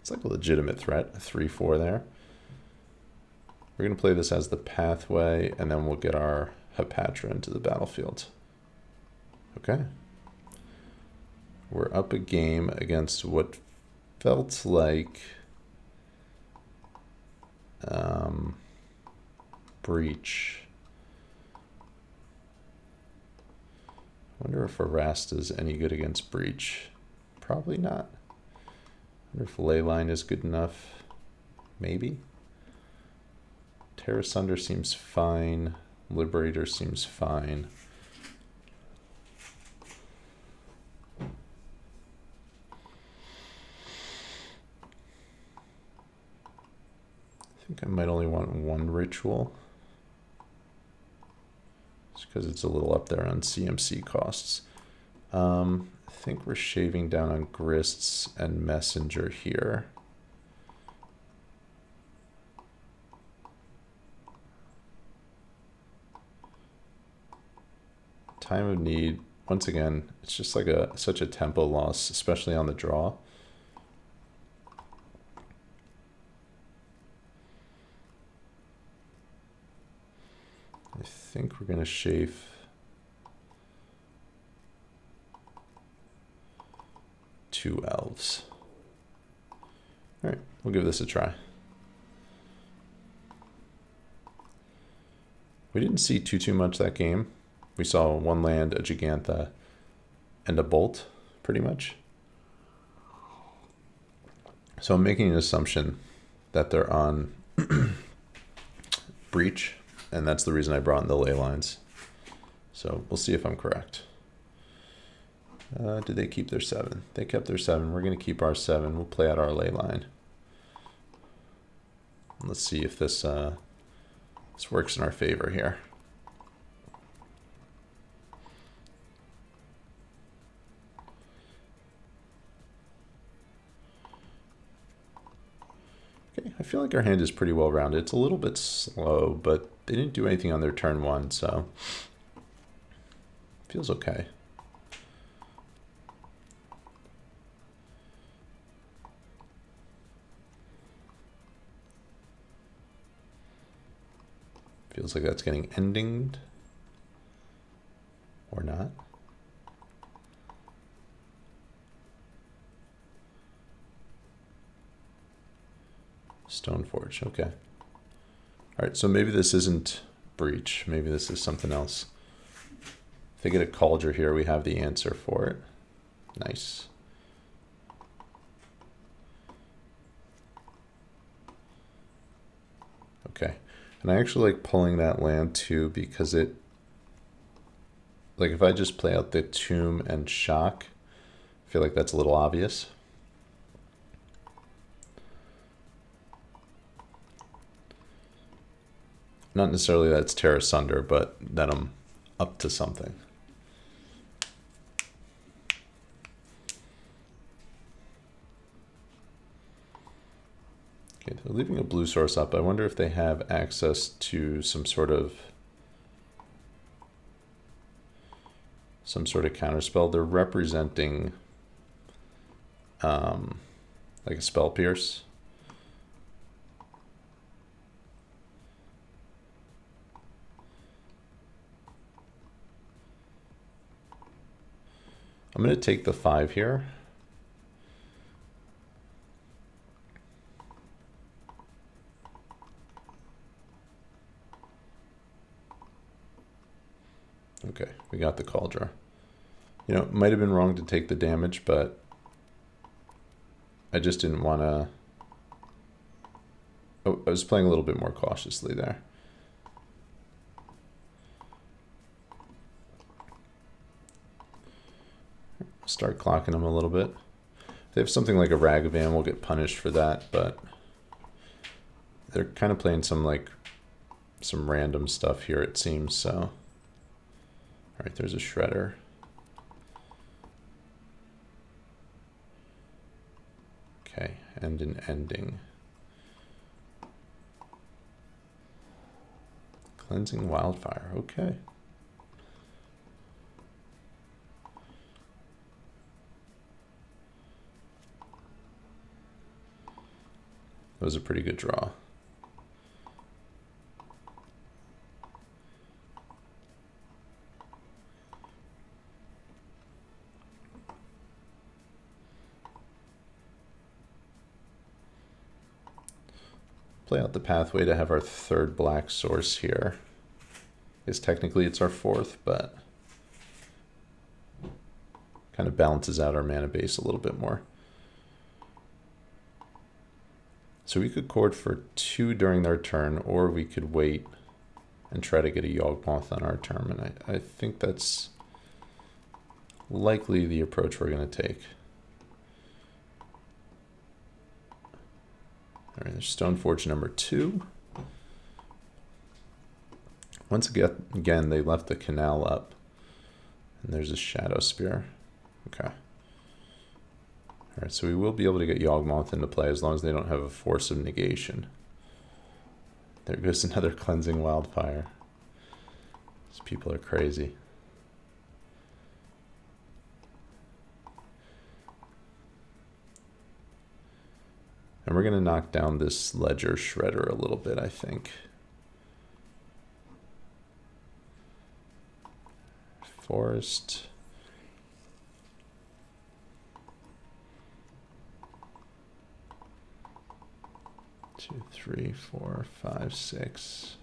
It's like a legitimate threat, a 3/4 there. We're going to play this as the pathway, and then we'll get our Patron into the battlefield. Okay. We're up a game against what felt like Breach. I wonder if Arasta's any good against Breach. Probably not. wonder if Leyline is good enough. Maybe. Terra Sunder seems fine. Liberator seems fine. I think I might only want one ritual. Just because it's a little up there on CMC costs. I think we're shaving down on Grists and Messenger here. Time of Need, once again, it's just like such a tempo loss, especially on the draw. I think we're going to shave two elves. All right, we'll give this a try. We didn't see too much that game. We saw one land, a Gigantha, and a Bolt, pretty much. So I'm making an assumption that they're on Breach, and that's the reason I brought in the ley lines. So we'll see if I'm correct. Did they keep their 7? They kept their 7. We're going to keep our 7. We'll play out our ley line. Let's see if this works in our favor here. Okay, I feel like our hand is pretty well rounded. It's a little bit slow, but they didn't do anything on their turn 1, so feels okay. Feels like that's getting endinged or not. Stoneforge, okay. All right, so maybe this isn't Breach. Maybe this is something else. If they get a Cauldron here, we have the answer for it. Nice. Okay, and I actually like pulling that land too because it, like if I just play out the Tomb and Shock, I feel like that's a little obvious. Not necessarily that it's Terra Sunder, but that I'm up to something. Okay, they're leaving a blue source up. I wonder if they have access to some sort of counterspell. They're representing like a Spell Pierce. I'm going to take the 5 here. Okay, we got the Cauldron. You know, it might have been wrong to take the damage, but I just didn't want to... Oh, I was playing a little bit more cautiously there. Start clocking them a little bit. If they have something like a Ragavan, we'll get punished for that, but they're kind of playing some random stuff here, it seems, so. All right, there's a Shredder. Okay, and an ending. Cleansing Wildfire, okay. That was a pretty good draw. Play out the pathway to have our 3rd black source here. Because technically it's our 4th, but kind of balances out our mana base a little bit more. So we could court for 2 during their turn, or we could wait and try to get a Yawgmoth on our turn. And I think that's likely the approach we're going to take. All right, there's Stoneforge number 2. Once again, they left the canal up. And there's a Shadow Spear. Okay. Alright, so we will be able to get Yawgmoth into play as long as they don't have a Force of Negation. There goes another Cleansing Wildfire. These people are crazy. And we're going to knock down this Ledger Shredder a little bit, I think. Forest. Two, 3, 4, 5, 6.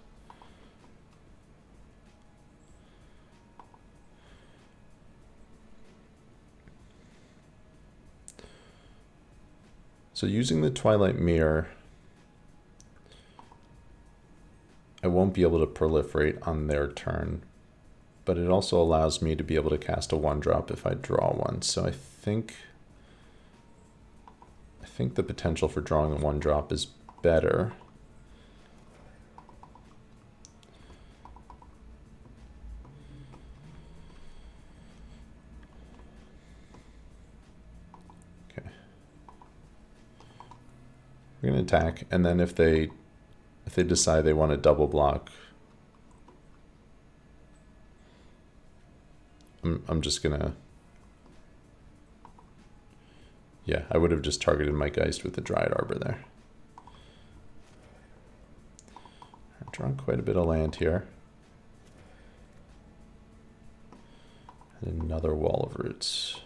So using the Twilight Mirror, I won't be able to proliferate on their turn, but it also allows me to be able to cast a 1-drop if I draw one. So I think the potential for drawing a 1-drop is better. Okay. We're going to attack, and then if they decide they want to double block, I'm just gonna, yeah, I would have just targeted my Geist with the Dryad Arbor there. I've drawn quite a bit of land here. And another Wall of Roots.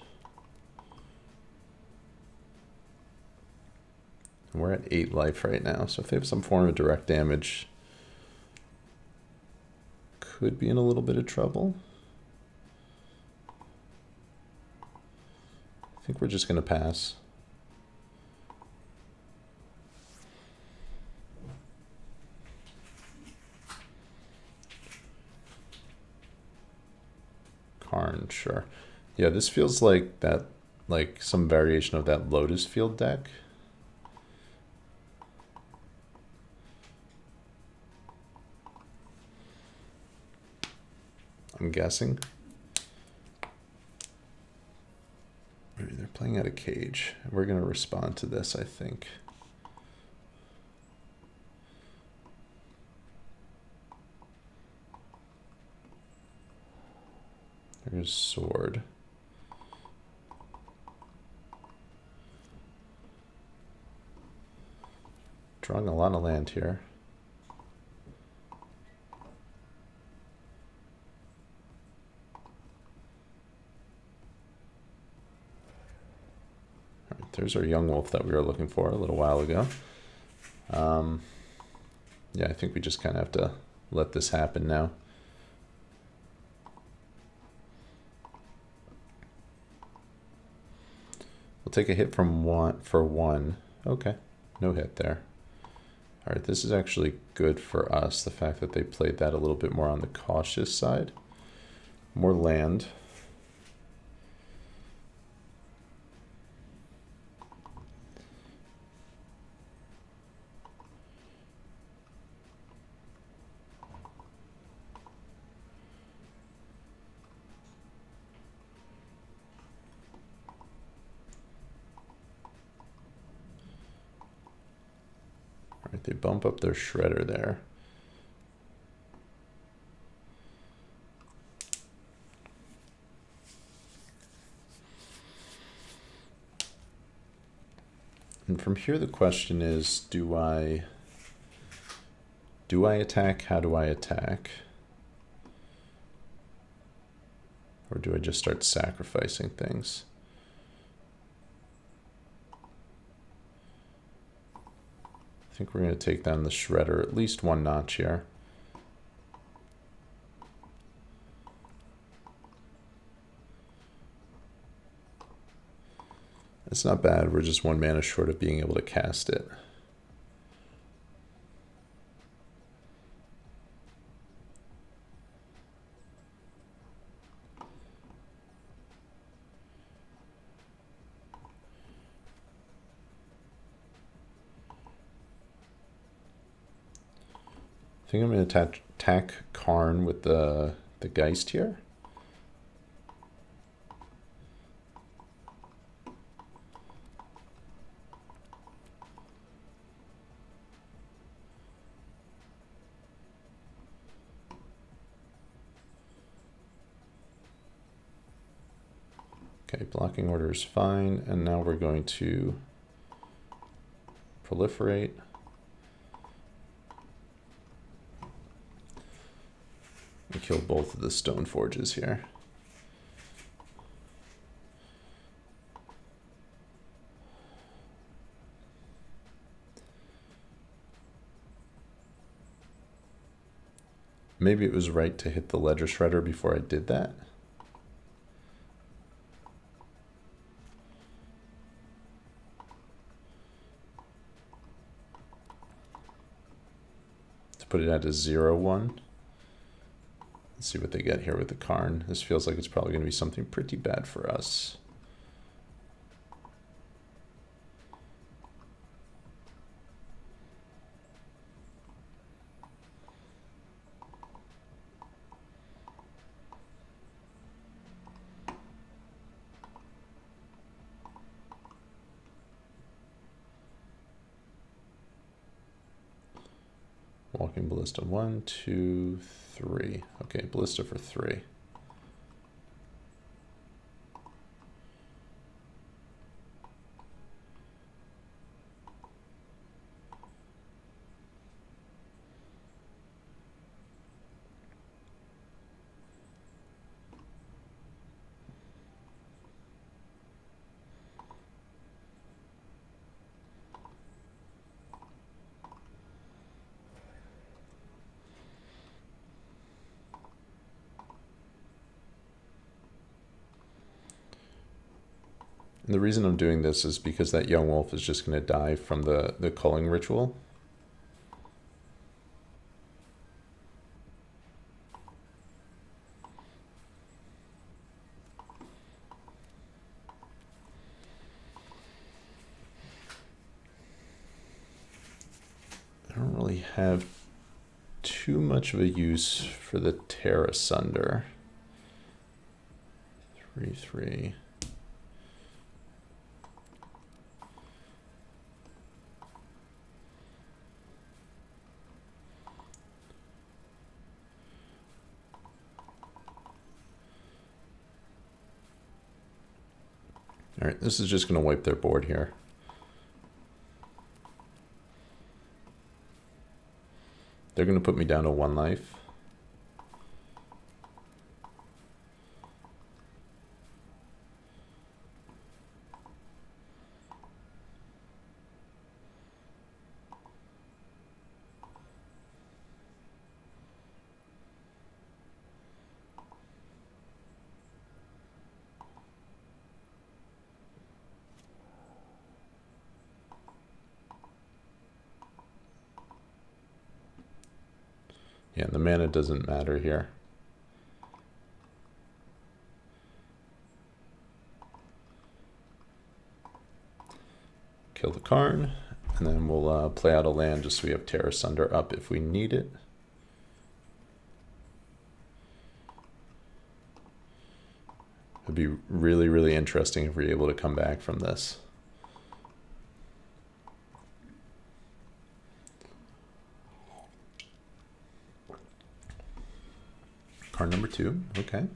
And we're at 8 life right now, so if they have some form of direct damage, could be in a little bit of trouble. I think we're just going to pass. Karn, sure. Yeah, this feels like that, like some variation of that Lotus field deck. I'm guessing. Maybe they're playing out a cage. We're going to respond to this, I think. There's Sword. Drawing a lot of land here. There's our Yawgmoth that we were looking for a little while ago. Yeah, I think we just kind of have to let this happen now. We'll take a hit from one. Okay, no hit there. All right, this is actually good for us, the fact that they played that a little bit more on the cautious side. More land. They bump up their Shredder there. And from here the question is, do I attack? How do I attack? Or do I just start sacrificing things? I think we're going to take down the Shredder at least 1 notch here. It's not bad. We're just 1 mana short of being able to cast it. think I'm going to attack Karn with the Geist here. Okay, blocking order is fine, and now we're going to proliferate. And kill both of the stone forges here. Maybe it was right to hit the ledger shredder before I did that. To put it at a 0-1. Let's see what they get here with the Karn. This feels like it's probably going to be something pretty bad for us. Walking Ballista, 1, 2, 3. Okay, Ballista for 3. And the reason I'm doing this is because that young wolf is just going to die from the culling ritual. I don't really have too much of a use for the Tear Asunder. 3, 3. All right, this is just going to wipe their board here. They're going to put me down to 1 life. Yeah, the mana doesn't matter here. Kill the Karn, and then we'll play out a land just so we have Tear Asunder up if we need it. It'd be really, really interesting if we're able to come back from this. Card number 2, okay.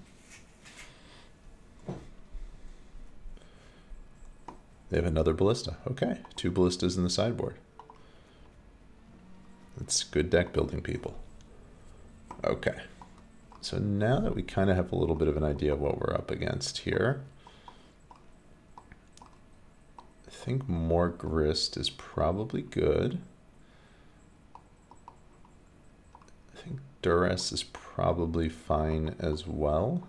They have another Ballista. Okay, 2 Ballistas in the sideboard. That's good deck building, people. Okay. So now that we kind of have a little bit of an idea of what we're up against here, I think more Grist is probably good. I think Duress is probably fine as well.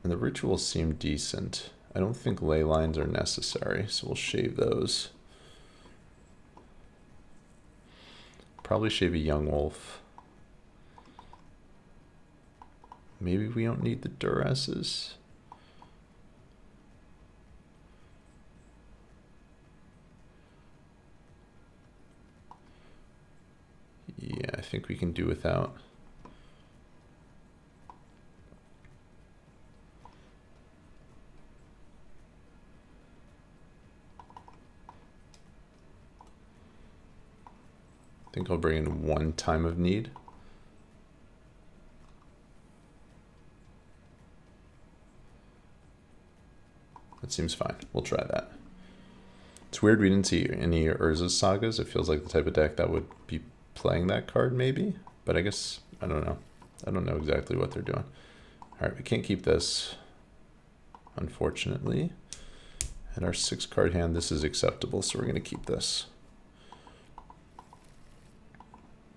And the rituals seem decent. I don't think ley lines are necessary, so we'll shave those. Probably shave a young wolf. Maybe we don't need the Duresses. think we can do without. I think I'll bring in one Time of Need. That seems fine. We'll try that. It's weird we didn't see any Urza's Sagas. It feels like the type of deck that would be playing that card maybe, but I guess, I don't know. I don't know exactly what they're doing. All right, we can't keep this, unfortunately. And our 6-card hand, this is acceptable, so we're going to keep this.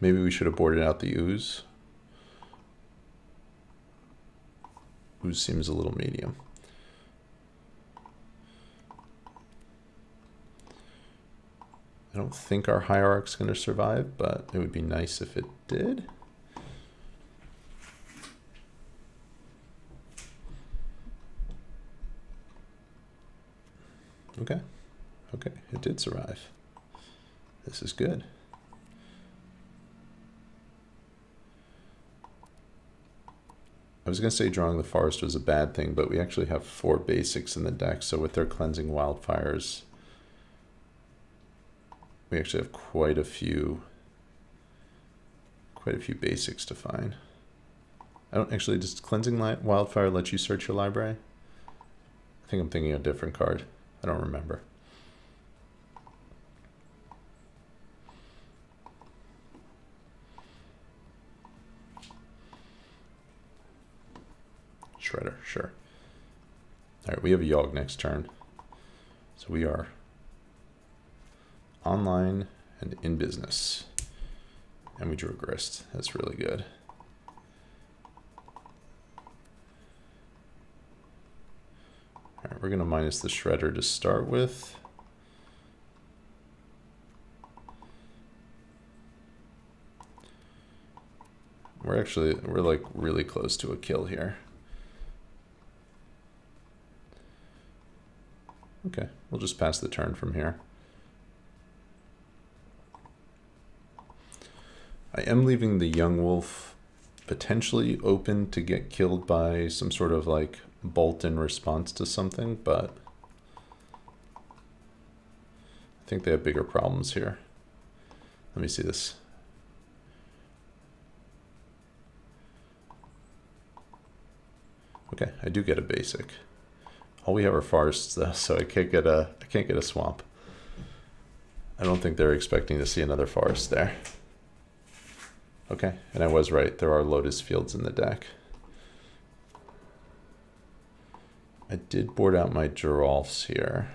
Maybe we should have boarded out the Ooze. Ooze seems a little medium. I don't think our Hierarch's going to survive, but it would be nice if it did. Okay. Okay, it did survive. This is good. I was going to say drawing the forest was a bad thing, but we actually have 4 basics in the deck, so with their cleansing wildfires, we actually have quite a few basics to find. I don't actually, does cleansing wildfire let you search your library? I think I'm thinking of a different card. I don't remember. Shredder, sure. All right, we have a Yawg next turn. So we are online and in business. And we drew a Grist. That's really good. All right, we're going to minus the Shredder to start with. We're like really close to a kill here. Okay, we'll just pass the turn from here. I am leaving the Young Wolf potentially open to get killed by some sort of like bolt in response to something, but I think they have bigger problems here. Let me see this. Okay, I do get a basic. All we have are forests though, so I can't get a swamp. I don't think they're expecting to see another forest there. Okay, and I was right. There are Lotus fields in the deck. I did board out my Giralfs here.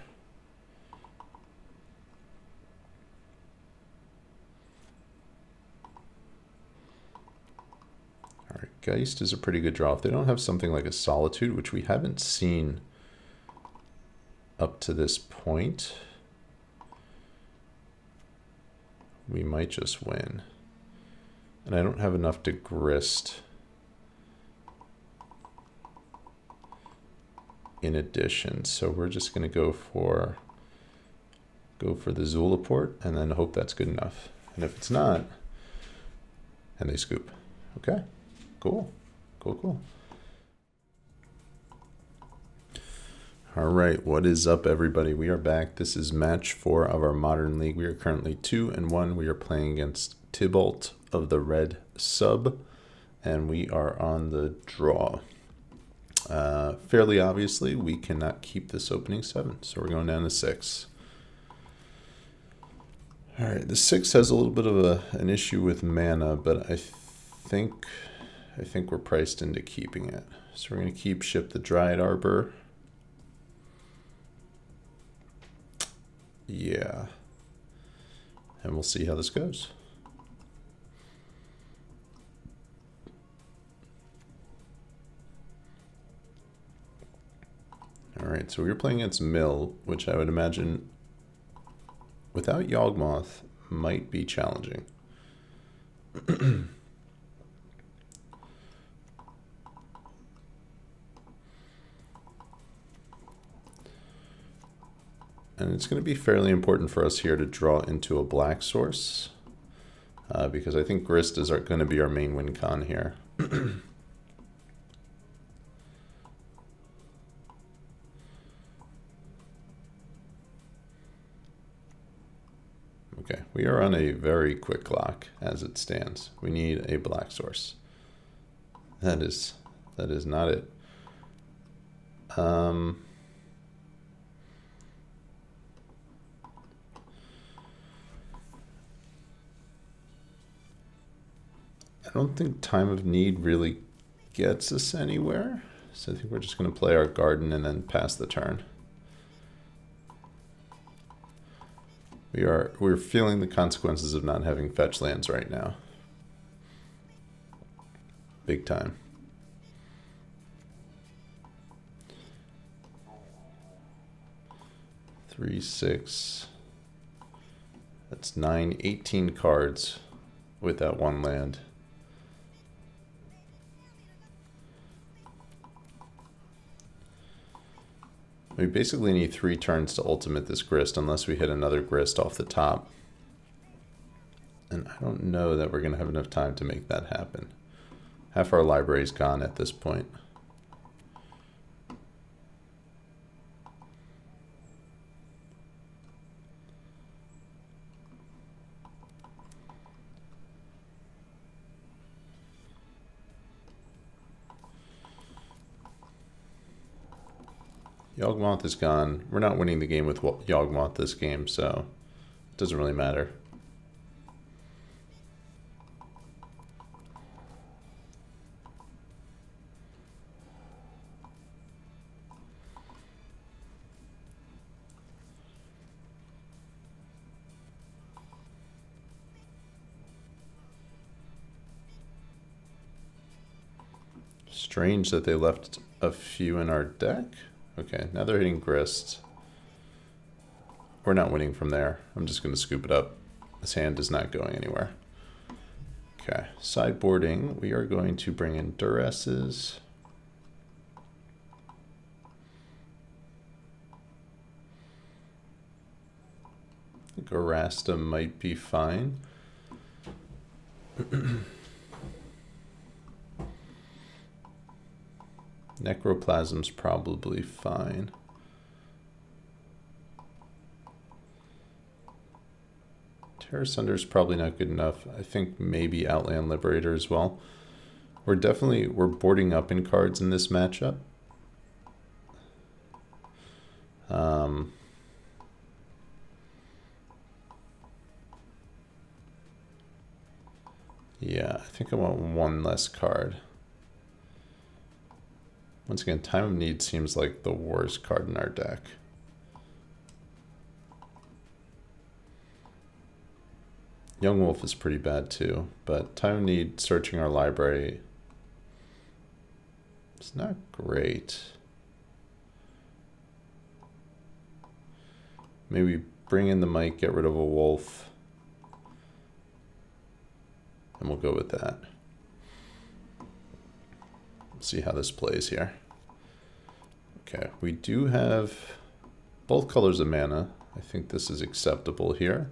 All right, Geist is a pretty good draw. If they don't have something like a Solitude, which we haven't seen up to this point, we might just win. And I don't have enough to Grist in addition, so we're just going to go for the Zulaport and then hope that's good enough. And if it's not, and they scoop. Okay, cool. All right, what is up, everybody? We are back. This is match 4 of our Modern League. We are currently 2-1. We are playing against Tybalt of the Red Sub, and we are on the draw. Fairly obviously, we cannot keep this opening 7, so we're going down to 6. All right, the 6 has a little bit of an issue with mana, but I think we're priced into keeping it. So we're going to keep Ship the Dryad Arbor. Yeah. And we'll see how this goes. All right, so we're playing against Mill, which I would imagine without Yawgmoth might be challenging. And it's going to be fairly important for us here to draw into a black source. because I think Grist is going to be our main win con here. Okay, we are on a very quick clock as it stands. We need a black source. That is not it. I don't think Time of Need really gets us anywhere. So I think we're just going to play our garden and then pass the turn. We're feeling the consequences of not having fetch lands right now. Big time. Three, 6. That's 9, 18 cards with that one land. We basically need 3 turns to ultimate this Grist unless we hit another Grist off the top. And I don't know that we're going to have enough time to make that happen. Half our library's gone at this point. Yawgmoth is gone. We're not winning the game with Yawgmoth this game, so it doesn't really matter. Strange that they left a few in our deck. Okay, now they're hitting Grist. We're not winning from there. I'm just going to scoop it up. This hand is not going anywhere. Okay, sideboarding. We are going to bring in Duresses. I think Arasta might be fine. Necroplasm's probably fine. Terror Sunder's probably not good enough. I think maybe Outland Liberator as well. We're boarding up in cards in this matchup. Yeah, I think I want one less card. Once again, Time of Need seems like the worst card in our deck. Yawgmoth is pretty bad too, but Time of Need, searching our library, it's not great. Maybe bring in the Mike, get rid of a wolf, and we'll go with that. See how this plays here. Okay, we do have both colors of mana. I think this is acceptable here.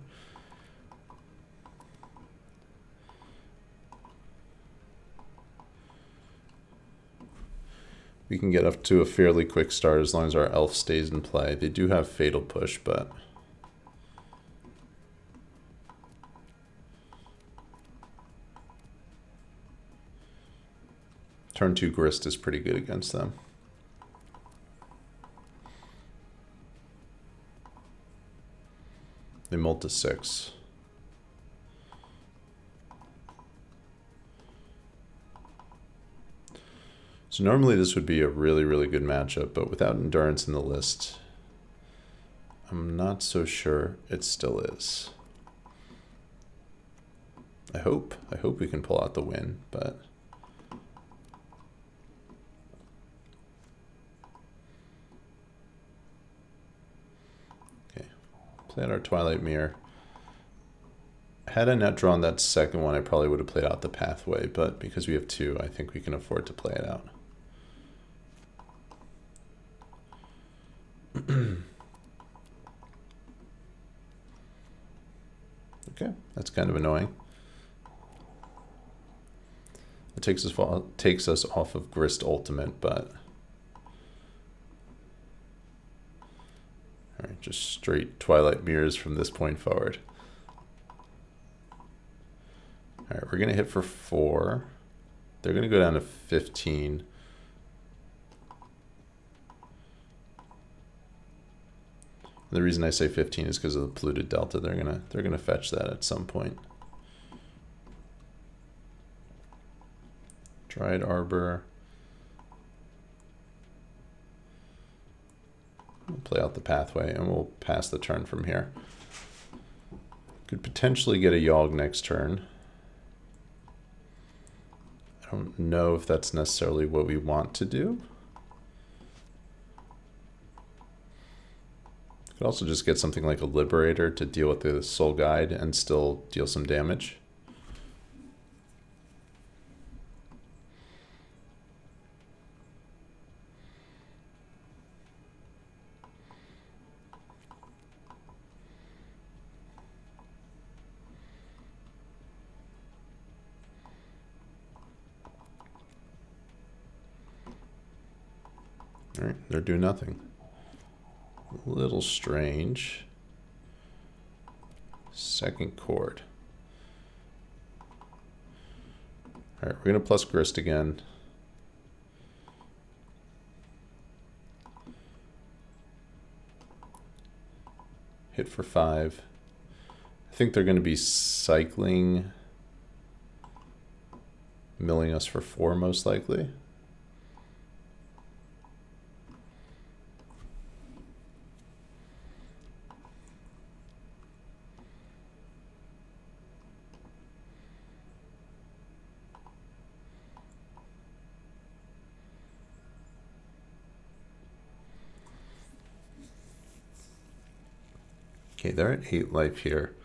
We can get up to a fairly quick start as long as our elf stays in play. They do have Fatal Push, but turn 2 Grist is pretty good against them. They molt to 6. So normally this would be a really, really good matchup, but without Endurance in the list, I'm not so sure it still is. I hope we can pull out the win, but play out our Twilight Mirror. Had I not drawn that second one, I probably would have played out the Pathway, but because we have 2, I think we can afford to play it out. Okay, that's kind of annoying. It takes us off of Grist Ultimate, but all right, just straight Twilight Mirrors from this point forward. All right, we're gonna hit for 4. They're gonna go down to 15. The reason I say 15 is because of the polluted delta. They're gonna fetch that at some point. Dryad Arbor. We'll play out the pathway and we'll pass the turn from here. Could potentially get a Yawg next turn. I don't know if that's necessarily what we want to do. Could also just get something like a Liberator to deal with the Soul Guide and still deal some damage. All right, they're doing nothing. A little strange. Second chord. All right, we're going to plus Grist again. Hit for 5. I think they're going to be cycling, milling us for 4 most likely. Okay, they're at 8 life here.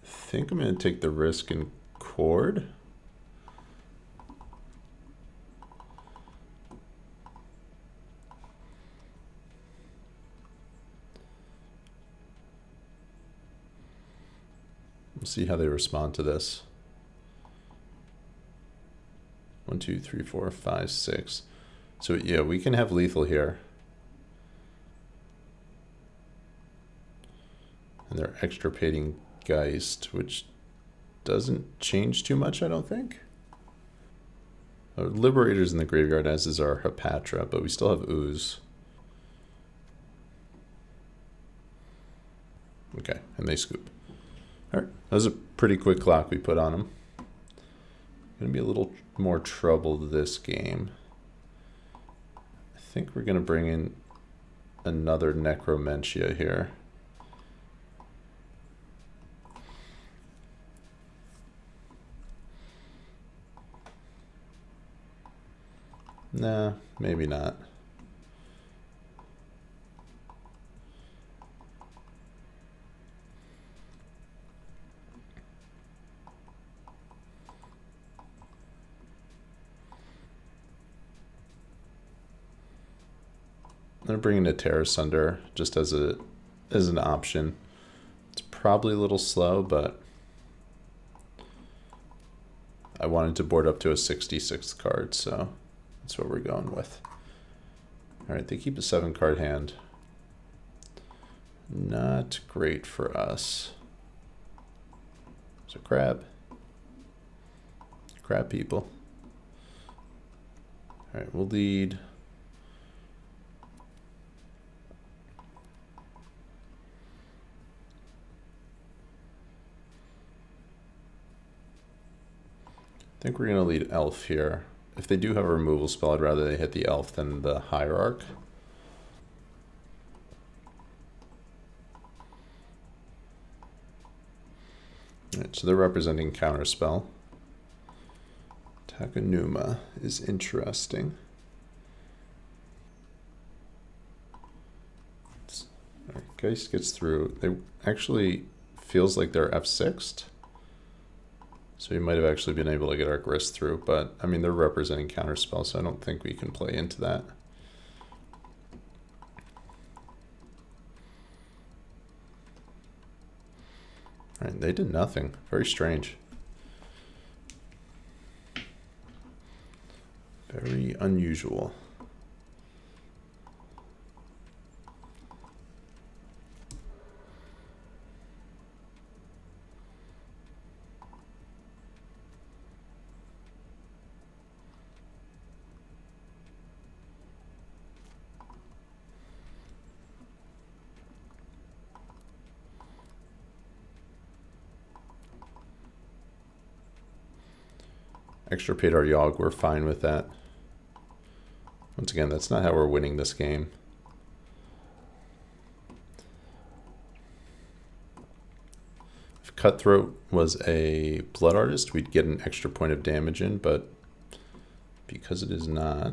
I think I'm going to take the risk and chord. We'll see how they respond to this. 1, 2, 3, 4, 5, 6. So yeah, we can have lethal here. And they're extirpating Geist, which doesn't change too much, I don't think. Our Liberator's in the graveyard, as is our Hapatra, but we still have Ooze. Okay, and they scoop. All right, that was a pretty quick clock we put on them. Gonna be a little more trouble this game. I think we're gonna bring in another Necromentia here. Nah, maybe not. I'm bringing a Terra Sunder just as an option. It's probably a little slow, but I wanted to board up to a 66th card, so that's what we're going with. All right, they keep a 7-card hand. Not great for us. There's a crab. Crab people. All right, we'll lead. I think we're going to lead Elf here. If they do have a removal spell, I'd rather they hit the Elf than the Hierarch. Alright, so they're representing Counterspell. Takanuma is interesting. Alright, Geist gets through. They actually feels like they're F6'd. So we might have actually been able to get our Grist through, but I mean, they're representing Counterspell, so I don't think we can play into that. Alright, they did nothing. Very strange. Very unusual. Extirpate our Yawg, we're fine with that. Once again, that's not how we're winning this game. If Cutthroat was a Blood Artist, we'd get an extra point of damage in, but because it is not,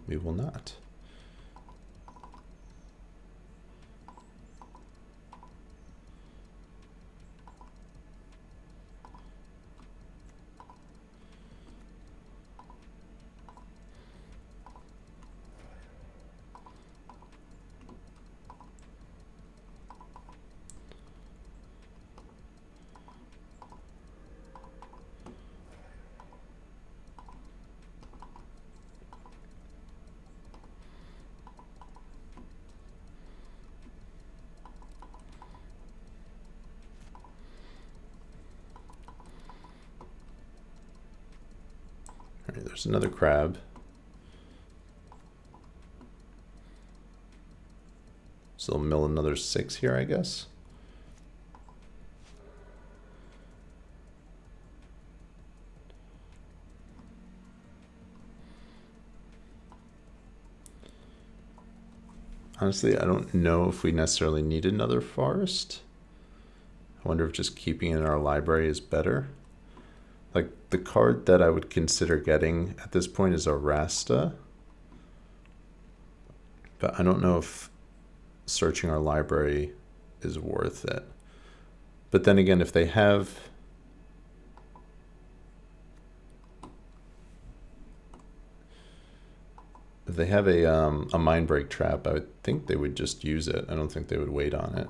we will not. Alright, there's another crab. So they'll mill another 6 here, I guess. Honestly, I don't know if we necessarily need another forest. I wonder if just keeping it in our library is better. Like, the card that I would consider getting at this point is a Rasta. But I don't know if searching our library is worth it. But then again, if they have... If they have a Mind Break trap, I would think they would just use it. I don't think they would wait on it.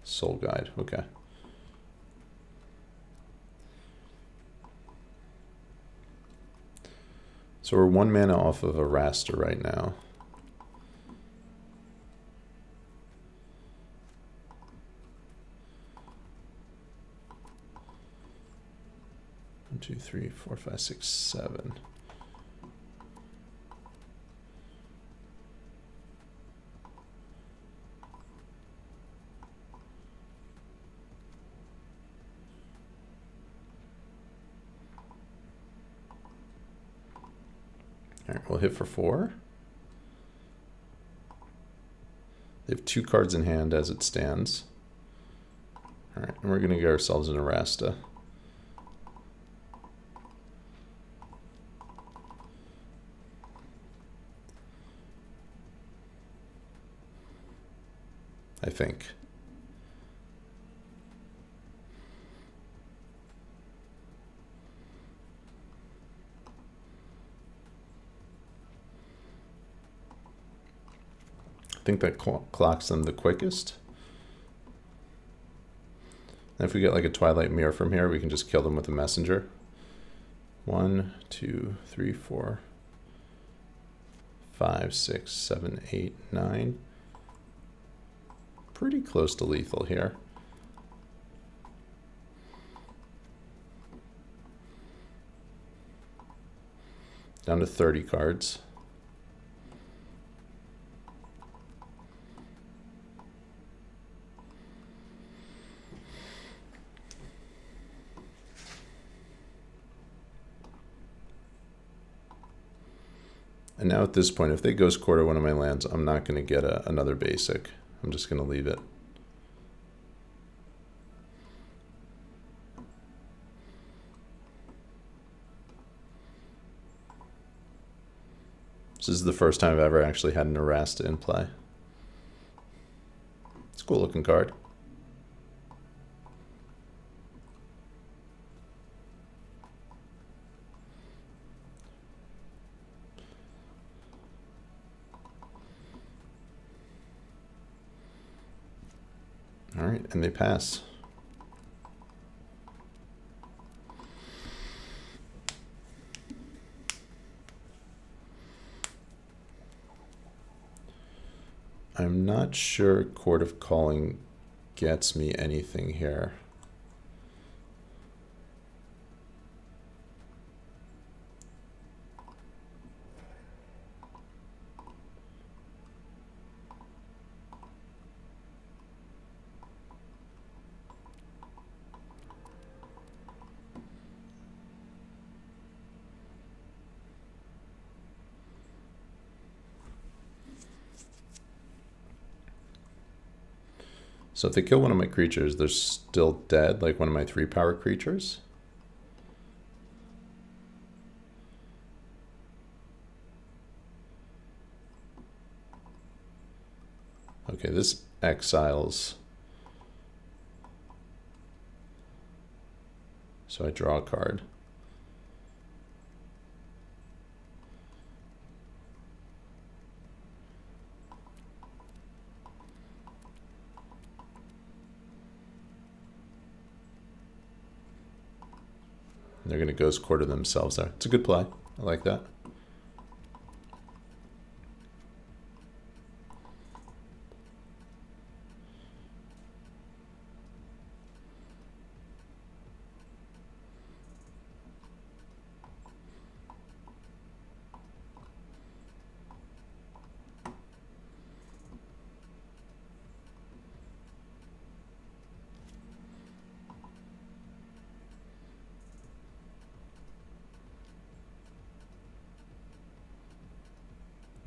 Soul Guide, okay. So we're 1 mana off of a Rasta right now. One, two, three, four, five, six, 7. All right, we'll hit for 4. They have 2 cards in hand as it stands. All right, and we're going to get ourselves an Rasta. I think. I think that clocks them the quickest. And if we get like a Twilight Mirror from here, we can just kill them with a messenger. 1, 2, 3, 4, 5, 6, 7, 8, 9. Pretty close to lethal here. Down to 30 cards. And now at this point, if they ghost quarter one of my lands, I'm not going to get another basic. I'm just going to leave it. This is the first time I've ever actually had an Errasta in play. It's a cool looking card. right, and they pass. I'm not sure Court of Calling gets me anything here. So if they kill one of my creatures, they're still dead, like one of my 3-power creatures. Okay, this exiles. So I draw a card. They're going to Ghost Quarter themselves there. It's a good play. I like that.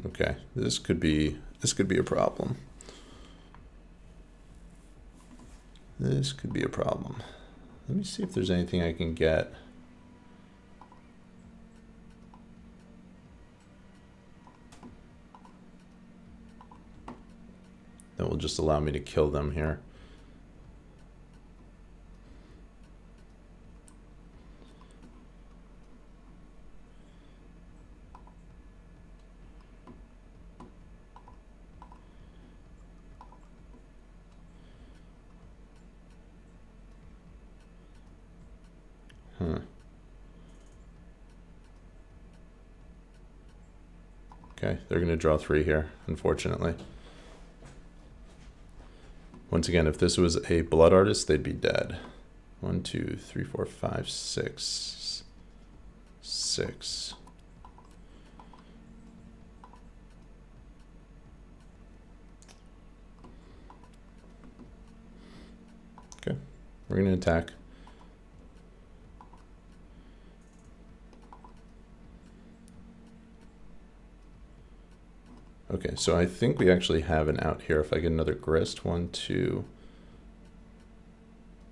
Okay, this could be a problem. This could be a problem. Let me see if there's anything I can get. That will just allow me to kill them here. Okay, they're going to draw 3 here, unfortunately. Once again, if this was a Blood Artist, they'd be dead. 1, 2, 3, 4, 5, 6. 6. Okay, we're going to attack. Okay, so I think we actually have an out here. If I get another Grist, 1, 2,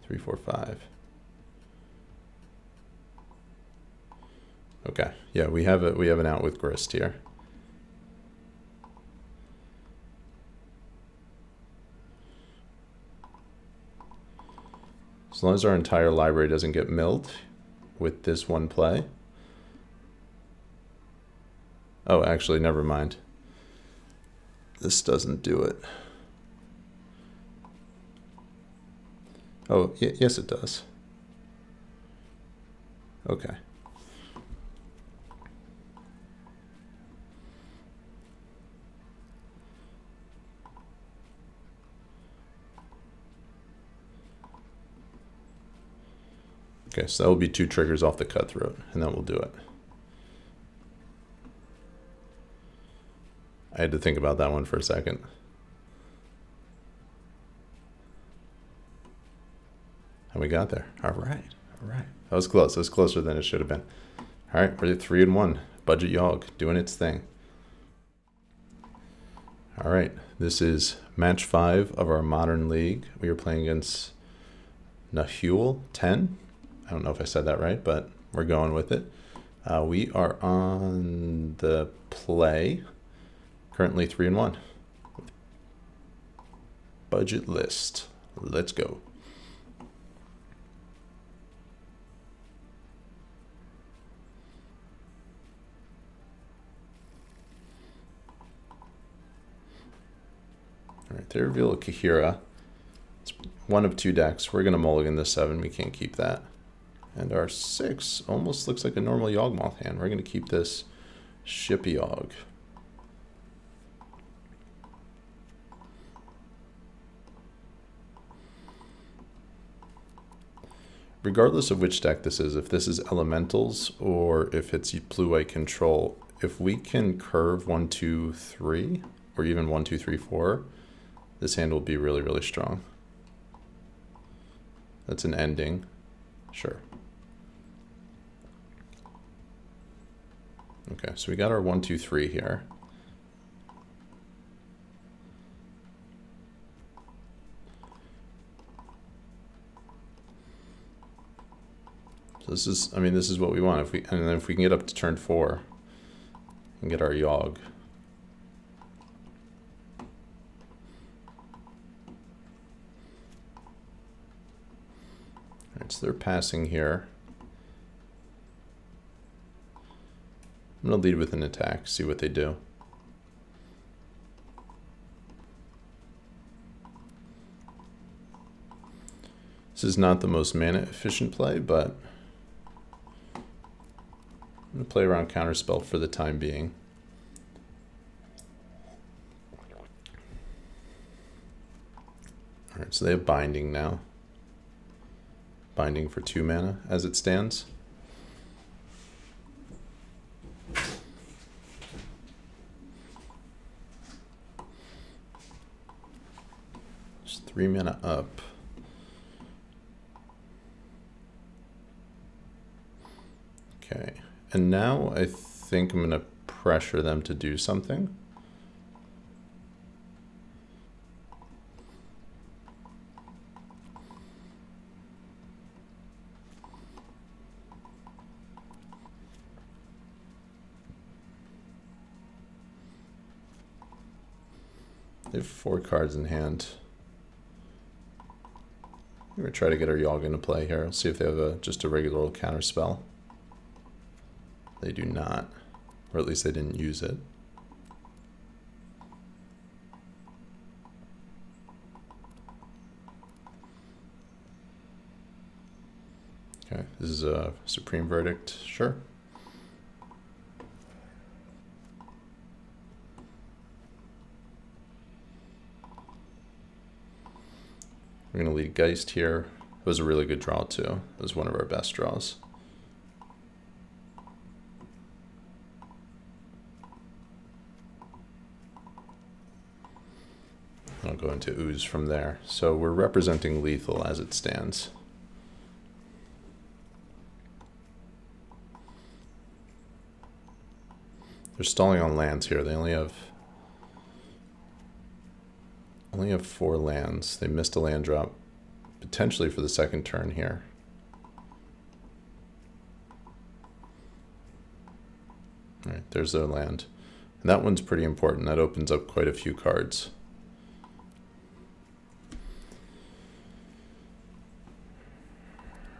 3, 4, 5. Okay, yeah, we have an out with Grist here. As long as our entire library doesn't get milled with this one play. Oh, actually, never mind. This doesn't do it. Oh, yes it does. Okay. Okay, so that will be 2 triggers off the Cutthroat, and that will do it. I had to think about that one for a second. And we got there. All right. All right. That was close. That was closer than it should have been. All right. We're at 3-1. Budget Yawg doing its thing. All right. This is match 5 of our Modern League. We are playing against Nahul 10. I don't know if I said that right, but we're going with it. We are on the play. Currently 3-1. Budget list. Let's go. All right, they reveal a Kaheera. one of two decks. We're going to mulligan the 7. We can't keep that. And our 6 almost looks like a normal Yawgmoth hand. We're going to keep this Ship Yawg. Regardless of which deck this is, if this is Elementals or if it's Blue-White Control, if we can curve 1, 2, 3, or even 1, 2, 3, 4, this hand will be really, really strong. That's an ending. Sure. Okay, so we got our 1, 2, 3 here. So this is, I mean, this is what we want. If we, and then if we can get up to turn 4 and get our Yawg. Alright, so they're passing here. I'm going to lead with an attack, see what they do. This is not the most mana efficient play, but I'm going to play around Counterspell for the time being. Alright, so they have Binding now. Binding for 2 mana as it stands. Just 3 mana up. Okay, and now I think I'm going to pressure them to do something. They have 4 cards in hand. We're going to try to get our Yawg'n into play here. See if they have just a regular old counter spell. They do not. Or at least they didn't use it. Okay, this is a Supreme Verdict. Sure. We're going to lead Geist here. It was a really good draw too. It was one of our best draws. I'll go into Ooze from there. So we're representing lethal as it stands. They're stalling on lands here. They only have 4 lands. They missed a land drop, potentially for the second turn here. All right, there's their land. And that one's pretty important. That opens up quite a few cards.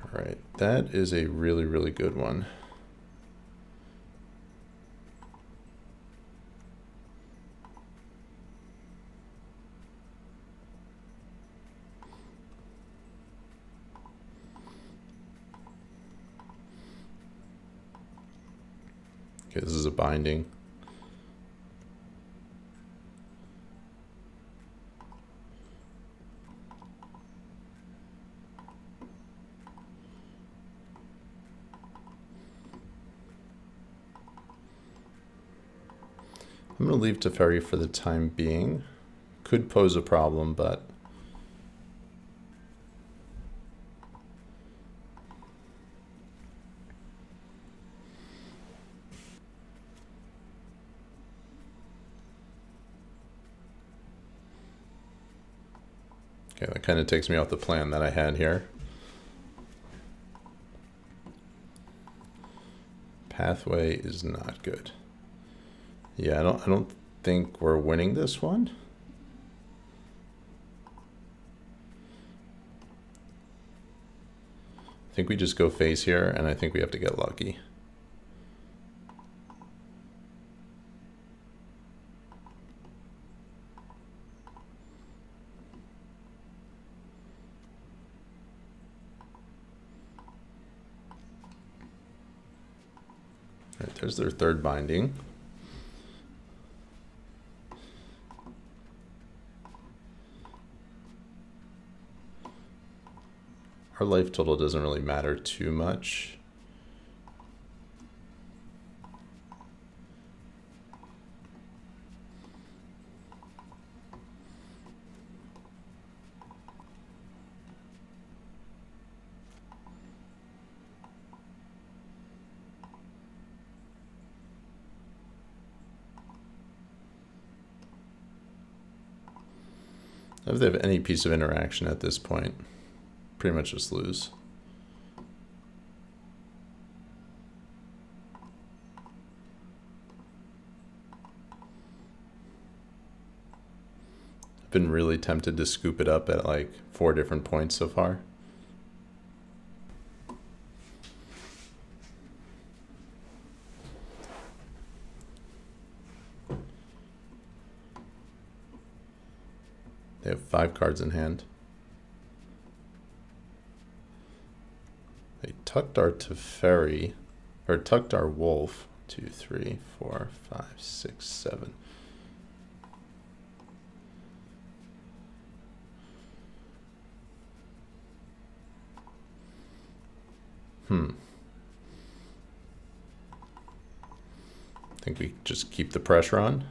All right, that is a really, really good one. Okay, this is a binding. I'm going to leave Teferi for the time being. Could pose a problem, but okay, that kind of takes me off the plan that I had here. Pathway is not good. Yeah, I don't think we're winning this one. I think we just go face here, and I think we have to get lucky. Right, there's their third binding. Our life total doesn't really matter too much. If they have any piece of interaction at this point, pretty much just lose. I've been really tempted to scoop it up at like 4 different points so far. They have 5 cards in hand. They tucked our Teferi, or tucked our Wolf. 2, 3, 4, 5, 6, 7. I think we just keep the pressure on.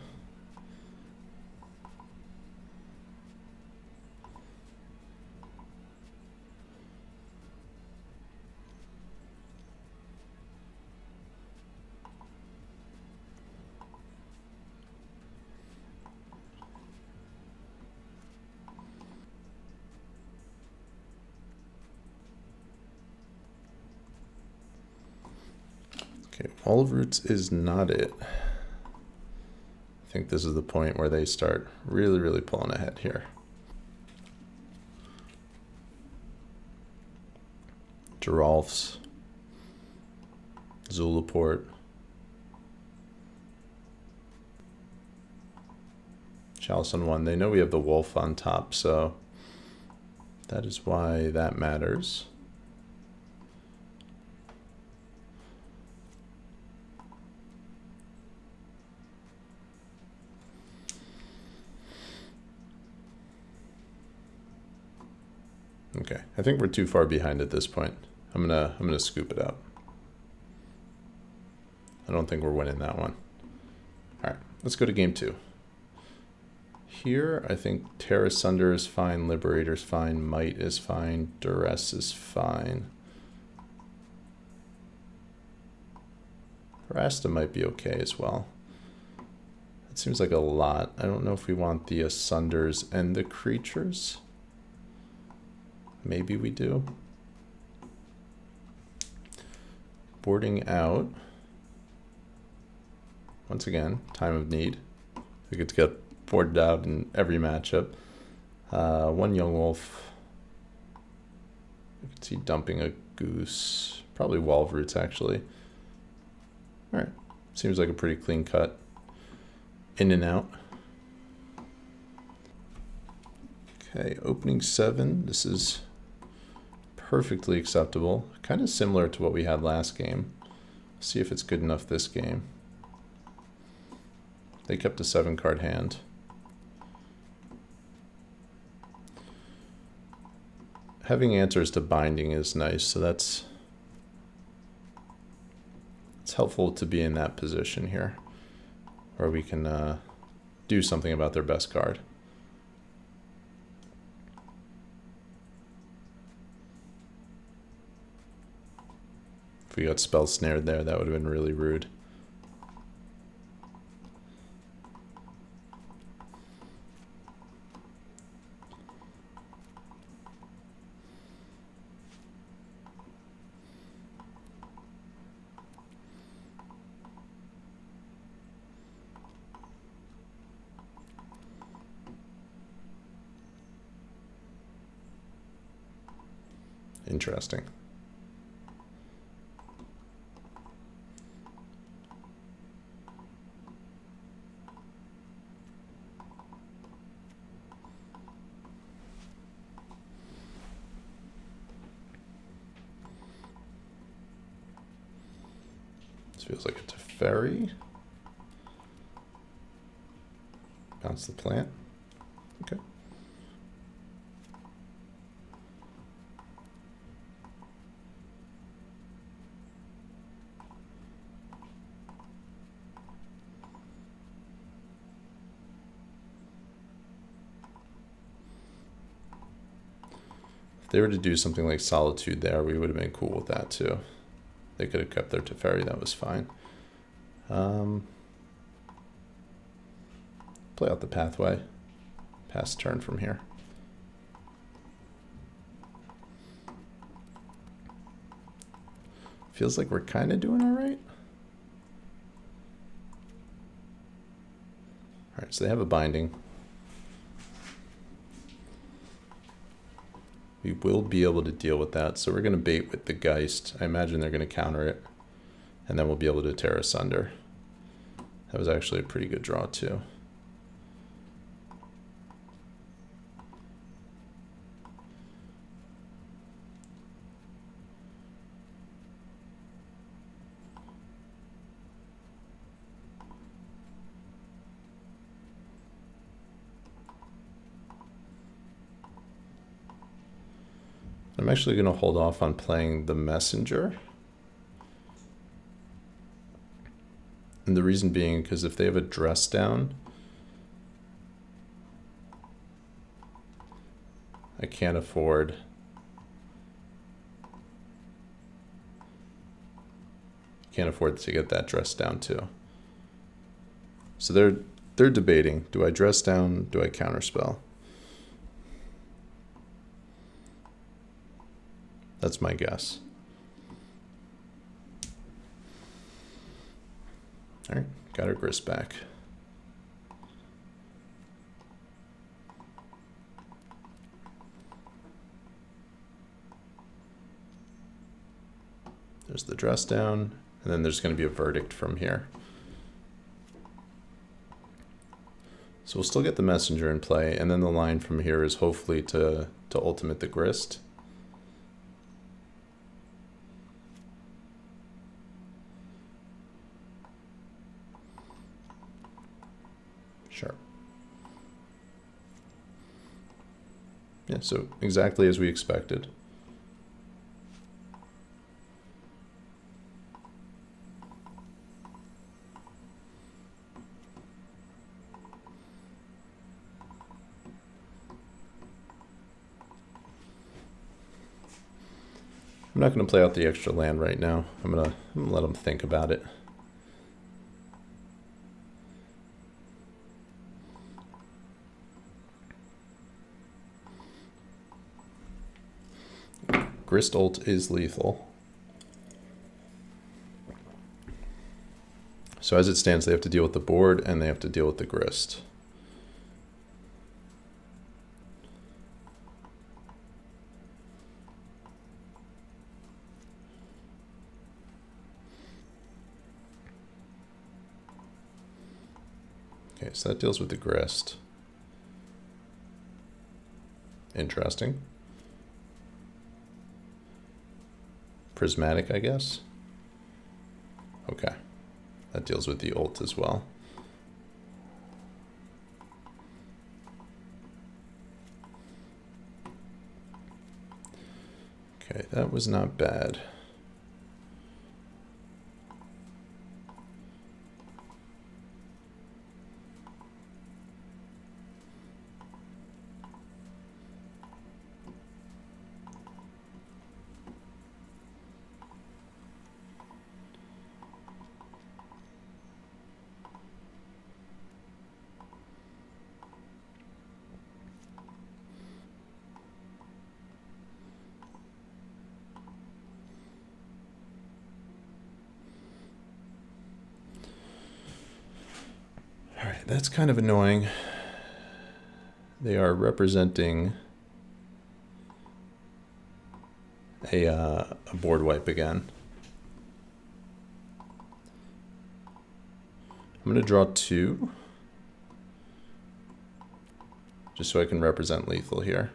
Okay, Wall of Roots is not it. I think this is the point where they start really pulling ahead here. Giralf's, Zulaport, Chalice on 1. They know we have the Wolf on top, so that is why that matters. Okay, I think we're too far behind at this point. I'm gonna scoop it out. I don't think we're winning that one. All right, let's go to game 2. Here, I think Terra Sunder is fine, Liberator's fine, Might is fine, Duress is fine. Rasta might be okay as well. It seems like a lot. I don't know if we want the Sunders and the creatures. Maybe we do. Boarding out. Once again, time of need. We get to get boarded out in every matchup. 1 Yawgmoth. You can see dumping a Goose. Probably Wall of Roots, actually. Alright. Seems like a pretty clean cut. In and out. Okay, opening 7. This is perfectly acceptable. Kind of similar to what we had last game. See if it's good enough this game. They kept a 7-card hand. Having answers to binding is nice, so it's helpful to be in that position here, where we can do something about their best card. If we got spell snared there, that would have been really rude. Interesting. This feels like it's a fairy. Bounce the plant. Okay. If they were to do something like Solitude there, we would have been cool with that too. They could have kept their Teferi, that was fine. Play out the pathway. Pass turn from here. Feels like we're kind of doing all right. All right, so they have a binding. We will be able to deal with that. So we're going to bait with the Geist. I imagine they're going to counter it. And then we'll be able to tear asunder. That was actually a pretty good draw too. I'm actually going to hold off on playing the Messenger. And the reason being, because if they have a dress down, I can't afford to get that dress down too. So they're debating, do I dress down, do I counterspell? That's my guess. All right, got our grist back. There's the dress down, and then there's going to be a verdict from here. So we'll still get the Messenger in play, and then the line from here is hopefully to ultimate the grist. Sure. Yeah, so exactly as we expected. I'm not going to play out the extra land right now. I'm gonna let them think about it. Grist ult is lethal. So as it stands, they have to deal with the board and they have to deal with the grist. Okay, so that deals with the grist. Interesting. Prismatic, I guess. Okay, that deals with the ult as well. Okay, that was not bad. That's kind of annoying. They are representing a board wipe again. I'm going to draw 2, just so I can represent lethal here.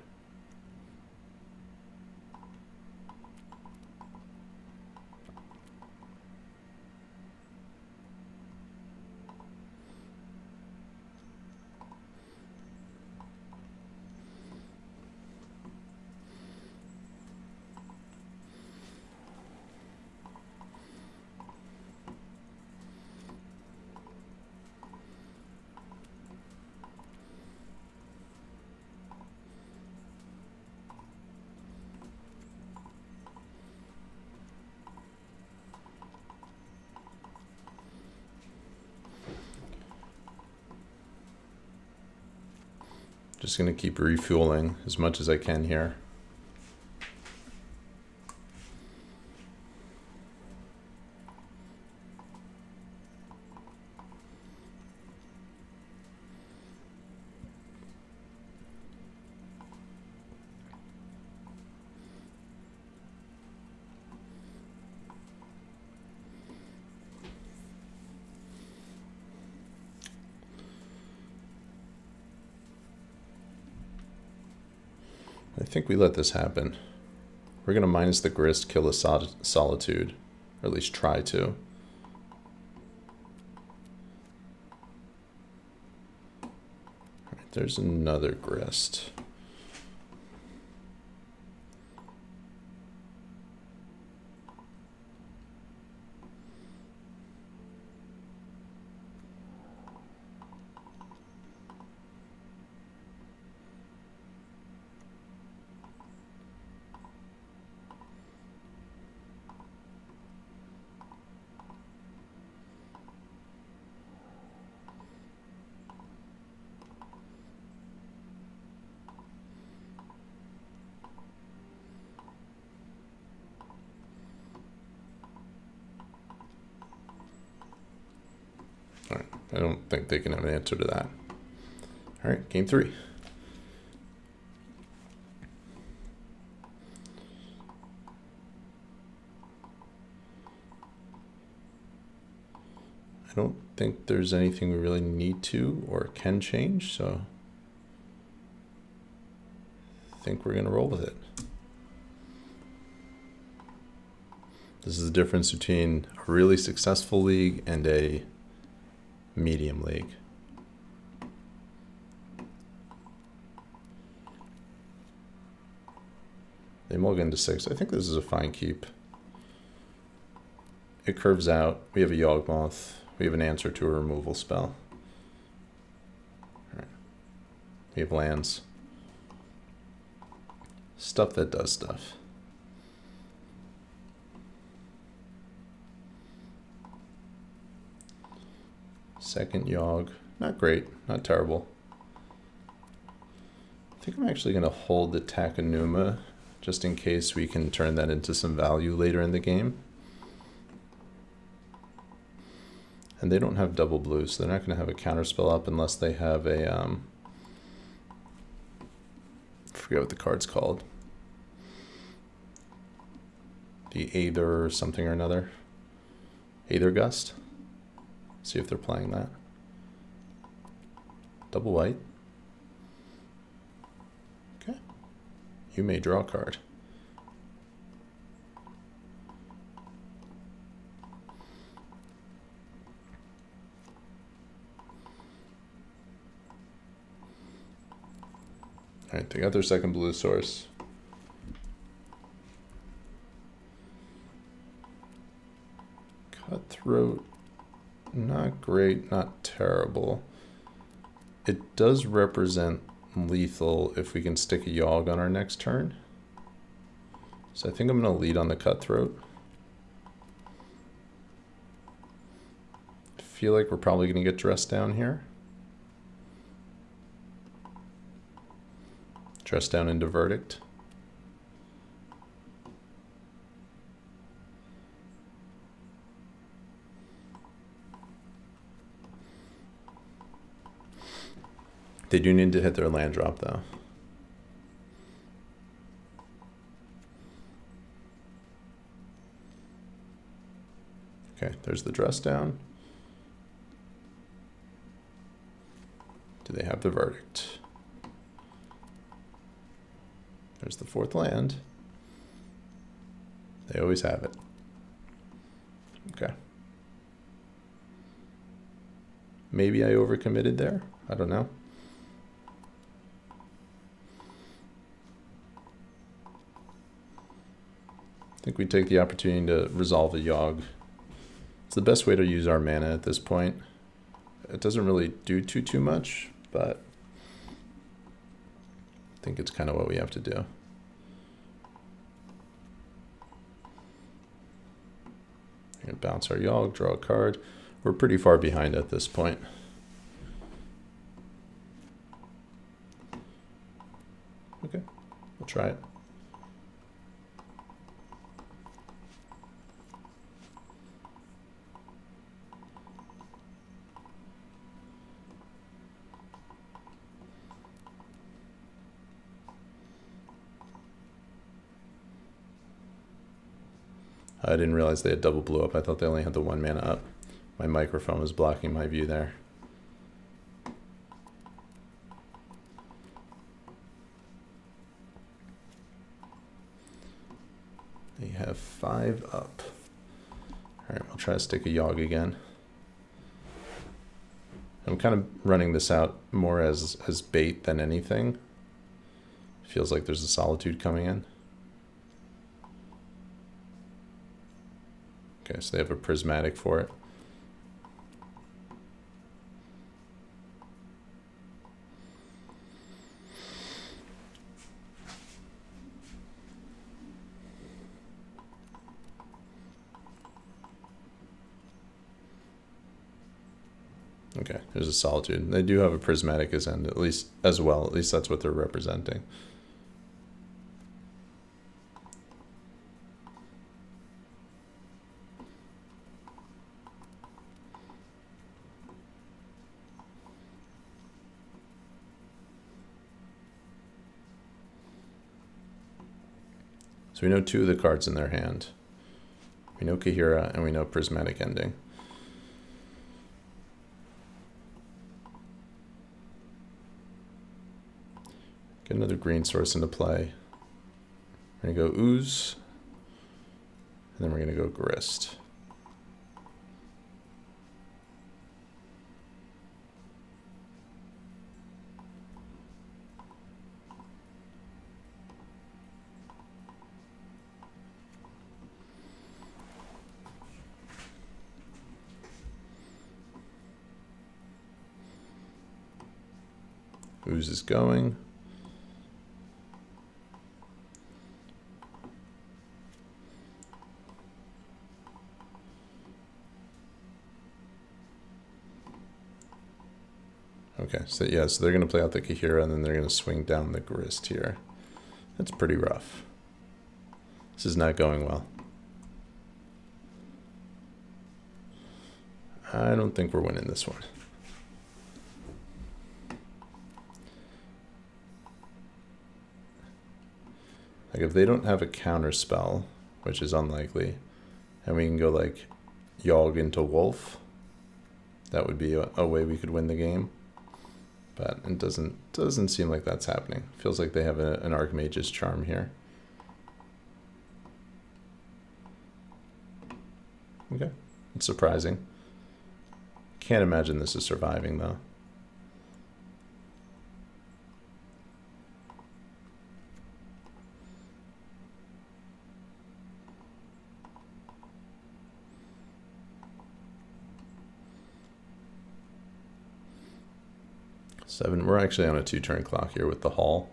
Just going to keep refueling as much as I can here. I think we let this happen. We're going to minus the grist, kill a solitude, or at least try to. All right, there's another grist. All right, I don't think they can have an answer to that. All right, game 3. I don't think there's anything we really need to or can change, so I think we're going to roll with it. This is the difference between a really successful league and a medium league. They mulligan to 6. I think this is a fine keep. It curves out. We have a Yawgmoth. We have an answer to a removal spell. All right. We have lands. Stuff that does stuff. Second Yawg. Not great. Not terrible. I think I'm actually going to hold the Takanuma just in case we can turn that into some value later in the game. And they don't have double blue, so they're not going to have a counterspell up unless they have a, I forget what the card's called. The Aether or something or another. Aether Gust. See if they're playing that. Double white. Okay. You may draw a card. All right, they got their second blue source. Cutthroat, not great, not terrible. It does represent lethal if we can stick a Yawg on our next turn. So I think I'm going to lead on the Cutthroat. I feel like we're probably going to get dressed down here. Dress down into Verdict. They do need to hit their land drop though. Okay, there's the dress down. Do they have the Verdict? There's the fourth land. They always have it. Okay. Maybe I overcommitted there. I don't know. I think we take the opportunity to resolve a Yawg. It's the best way to use our mana at this point. It doesn't really do too much, but I think it's kind of what we have to do. We're going to bounce our Yawg, draw a card. We're pretty far behind at this point. try it. I didn't realize they had double blue up. I thought they only had the 1 mana up. My microphone was blocking my view there. They have 5 up. Alright, we'll try to stick a Yawg again. I'm kind of running this out more as bait than anything. Feels like there's a Solitude coming in. Okay, so they have a Prismatic for it. Okay, there's a Solitude. They do have a Prismatic as end, at least as well. At least that's what they're representing. So we know 2 of the cards in their hand. We know Kaheera and we know Prismatic Ending. Get another green source into play. We're going to go Ooze. And then we're going to go Grist. Ooze is going. Okay, so yeah, so they're going to play out the Kaheera and then they're going to swing down the Grist here. That's pretty rough. This is not going well. I don't think we're winning this one. Like if they don't have a counter spell, which is unlikely, and we can go like Yawg into Wolf, that would be a way we could win the game. But it doesn't seem like that's happening. Feels like they have an Archmage's Charm here. Okay, it's surprising. Can't imagine this is surviving though. Seven. We're actually on a 2-turn clock here with the Hall.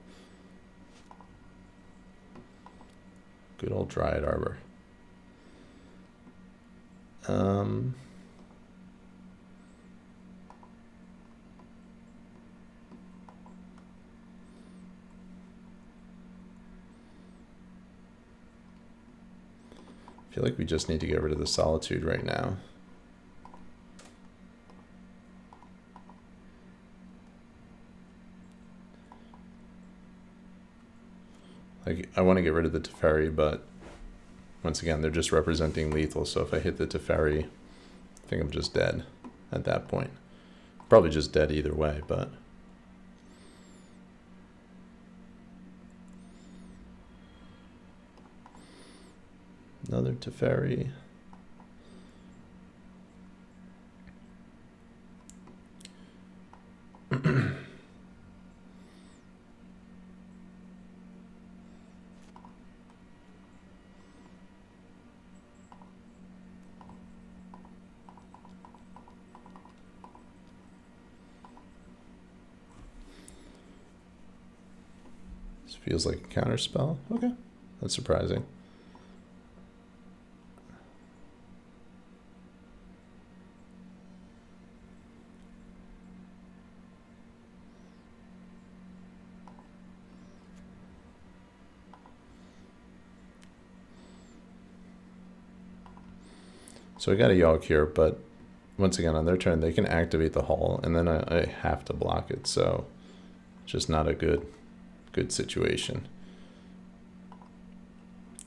Good old Dryad Arbor. I feel like we just need to get rid of the Solitude right now. Like, I want to get rid of the Teferi, but once again, they're just representing lethal, so if I hit the Teferi, I think I'm just dead at that point. Probably just dead either way, but... Another Teferi. This feels like a counterspell. Okay, that's surprising. So I got a Yawg here, but once again, on their turn, they can activate the Hall, and then I have to block it, so just not a good situation.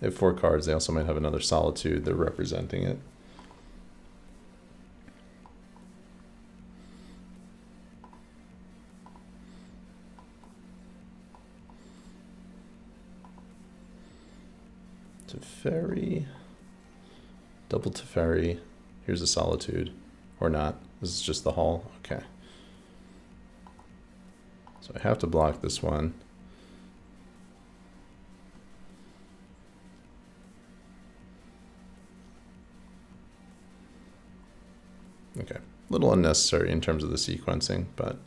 They have 4 cards. They also might have another Solitude. They're representing it. Teferi. Double Teferi. Here's a Solitude. Or not. This is just the Hall. Okay. So I have to block this one. Okay. A little unnecessary in terms of the sequencing, but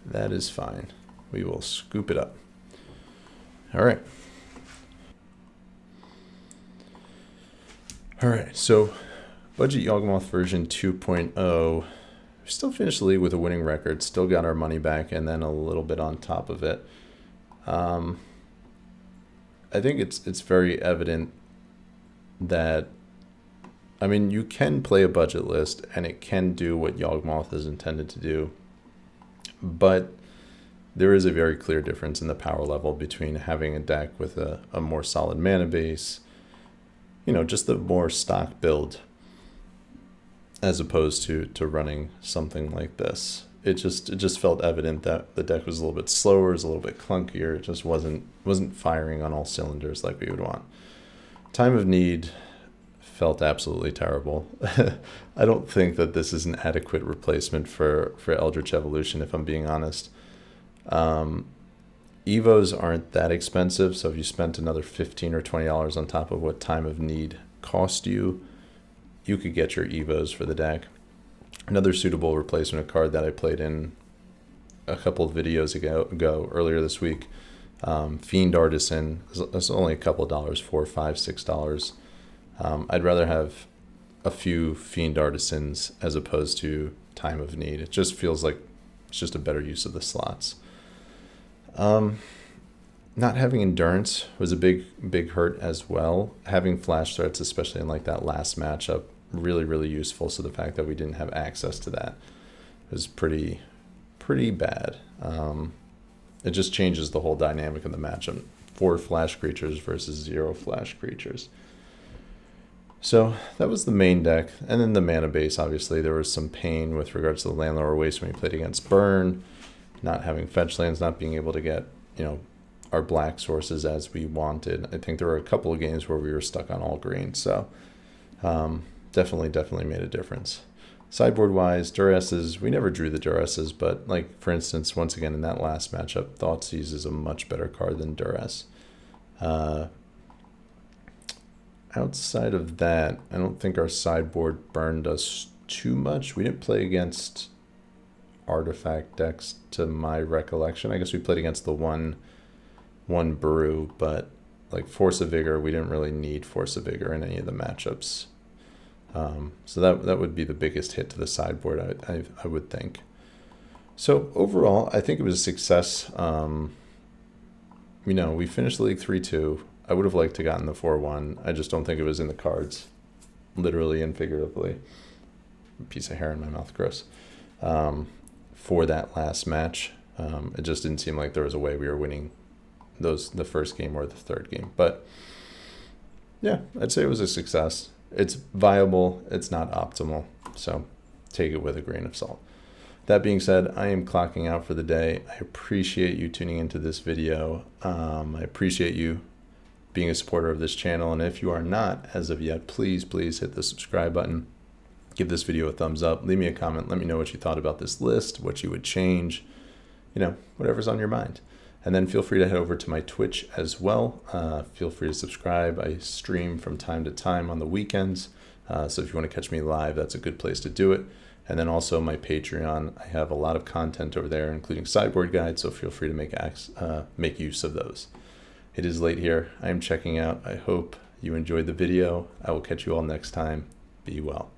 that is fine. We will scoop it up. All right. All right, so Budget Yawgmoth version 2.0. We still finished the league with a winning record, still got our money back, and then a little bit on top of it. I think it's very evident that, I mean, you can play a budget list, and it can do what Yawgmoth is intended to do, but there is a very clear difference in the power level between having a deck with a more solid mana base, you know, just the more stock build, as opposed to running something like this. It just felt evident that the deck was a little bit slower, it was a little bit clunkier. It just wasn't firing on all cylinders like we would want. Time of Need felt absolutely terrible. I don't think that this is an adequate replacement for Eldritch Evolution, if I'm being honest. Evos aren't that expensive, so if you spent another $15 or $20 on top of what Time of Need cost you, you could get your Evos for the deck. Another suitable replacement card that I played in a couple of videos ago earlier this week, Fiend Artisan. It's only a couple of dollars, $4, $5, $6. I'd rather have a few Fiend Artisans as opposed to Time of Need. It just feels like it's just a better use of the slots. Not having Endurance was a big hurt as well. Having Flash Threats, especially in like that last matchup, really useful. So the fact that we didn't have access to that was pretty bad. It just changes the whole dynamic of the matchup. 4 flash creatures versus 0 flash creatures. So that was the main deck. And then the mana base, obviously, there was some pain with regards to the Landlord Waste when we played against Burn, not having fetch lands, not being able to get, you know, our black sources as we wanted. I think there were a couple of games where we were stuck on all green. So definitely made a difference. Sideboard wise, Duresses, we never drew the Duresses, but like, for instance, once again, in that last matchup, Thoughtseize is a much better card than Duress. Outside of that, I don't think our sideboard burned us too much. We didn't play against artifact decks to my recollection. I guess we played against the one brew, but like Force of Vigor, we didn't really need Force of Vigor in any of the matchups. So that would be the biggest hit to the sideboard, I would think. So overall, I think it was a success. You know, we finished the league 3-2. I would have liked to gotten the 4-1. I just don't think it was in the cards, literally and figuratively. A piece of hair in my mouth, gross. For that last match, it just didn't seem like there was a way we were winning the first game or the third game. But yeah, I'd say it was a success. It's viable. It's not optimal. So take it with a grain of salt. That being said, I am clocking out for the day. I appreciate you tuning into this video. I appreciate you being a supporter of this channel. And if you are not as of yet, please hit the subscribe button. Give this video a thumbs up. Leave me a comment. Let me know what you thought about this list, what you would change, you know, whatever's on your mind. And then feel free to head over to my Twitch as well. Feel free to subscribe. I stream from time to time on the weekends. So if you want to catch me live, that's a good place to do it. And then also my Patreon. I have a lot of content over there, including sideboard guides. So feel free to make use of those. It is late here. I am checking out. I hope you enjoyed the video. I will catch you all next time. Be well.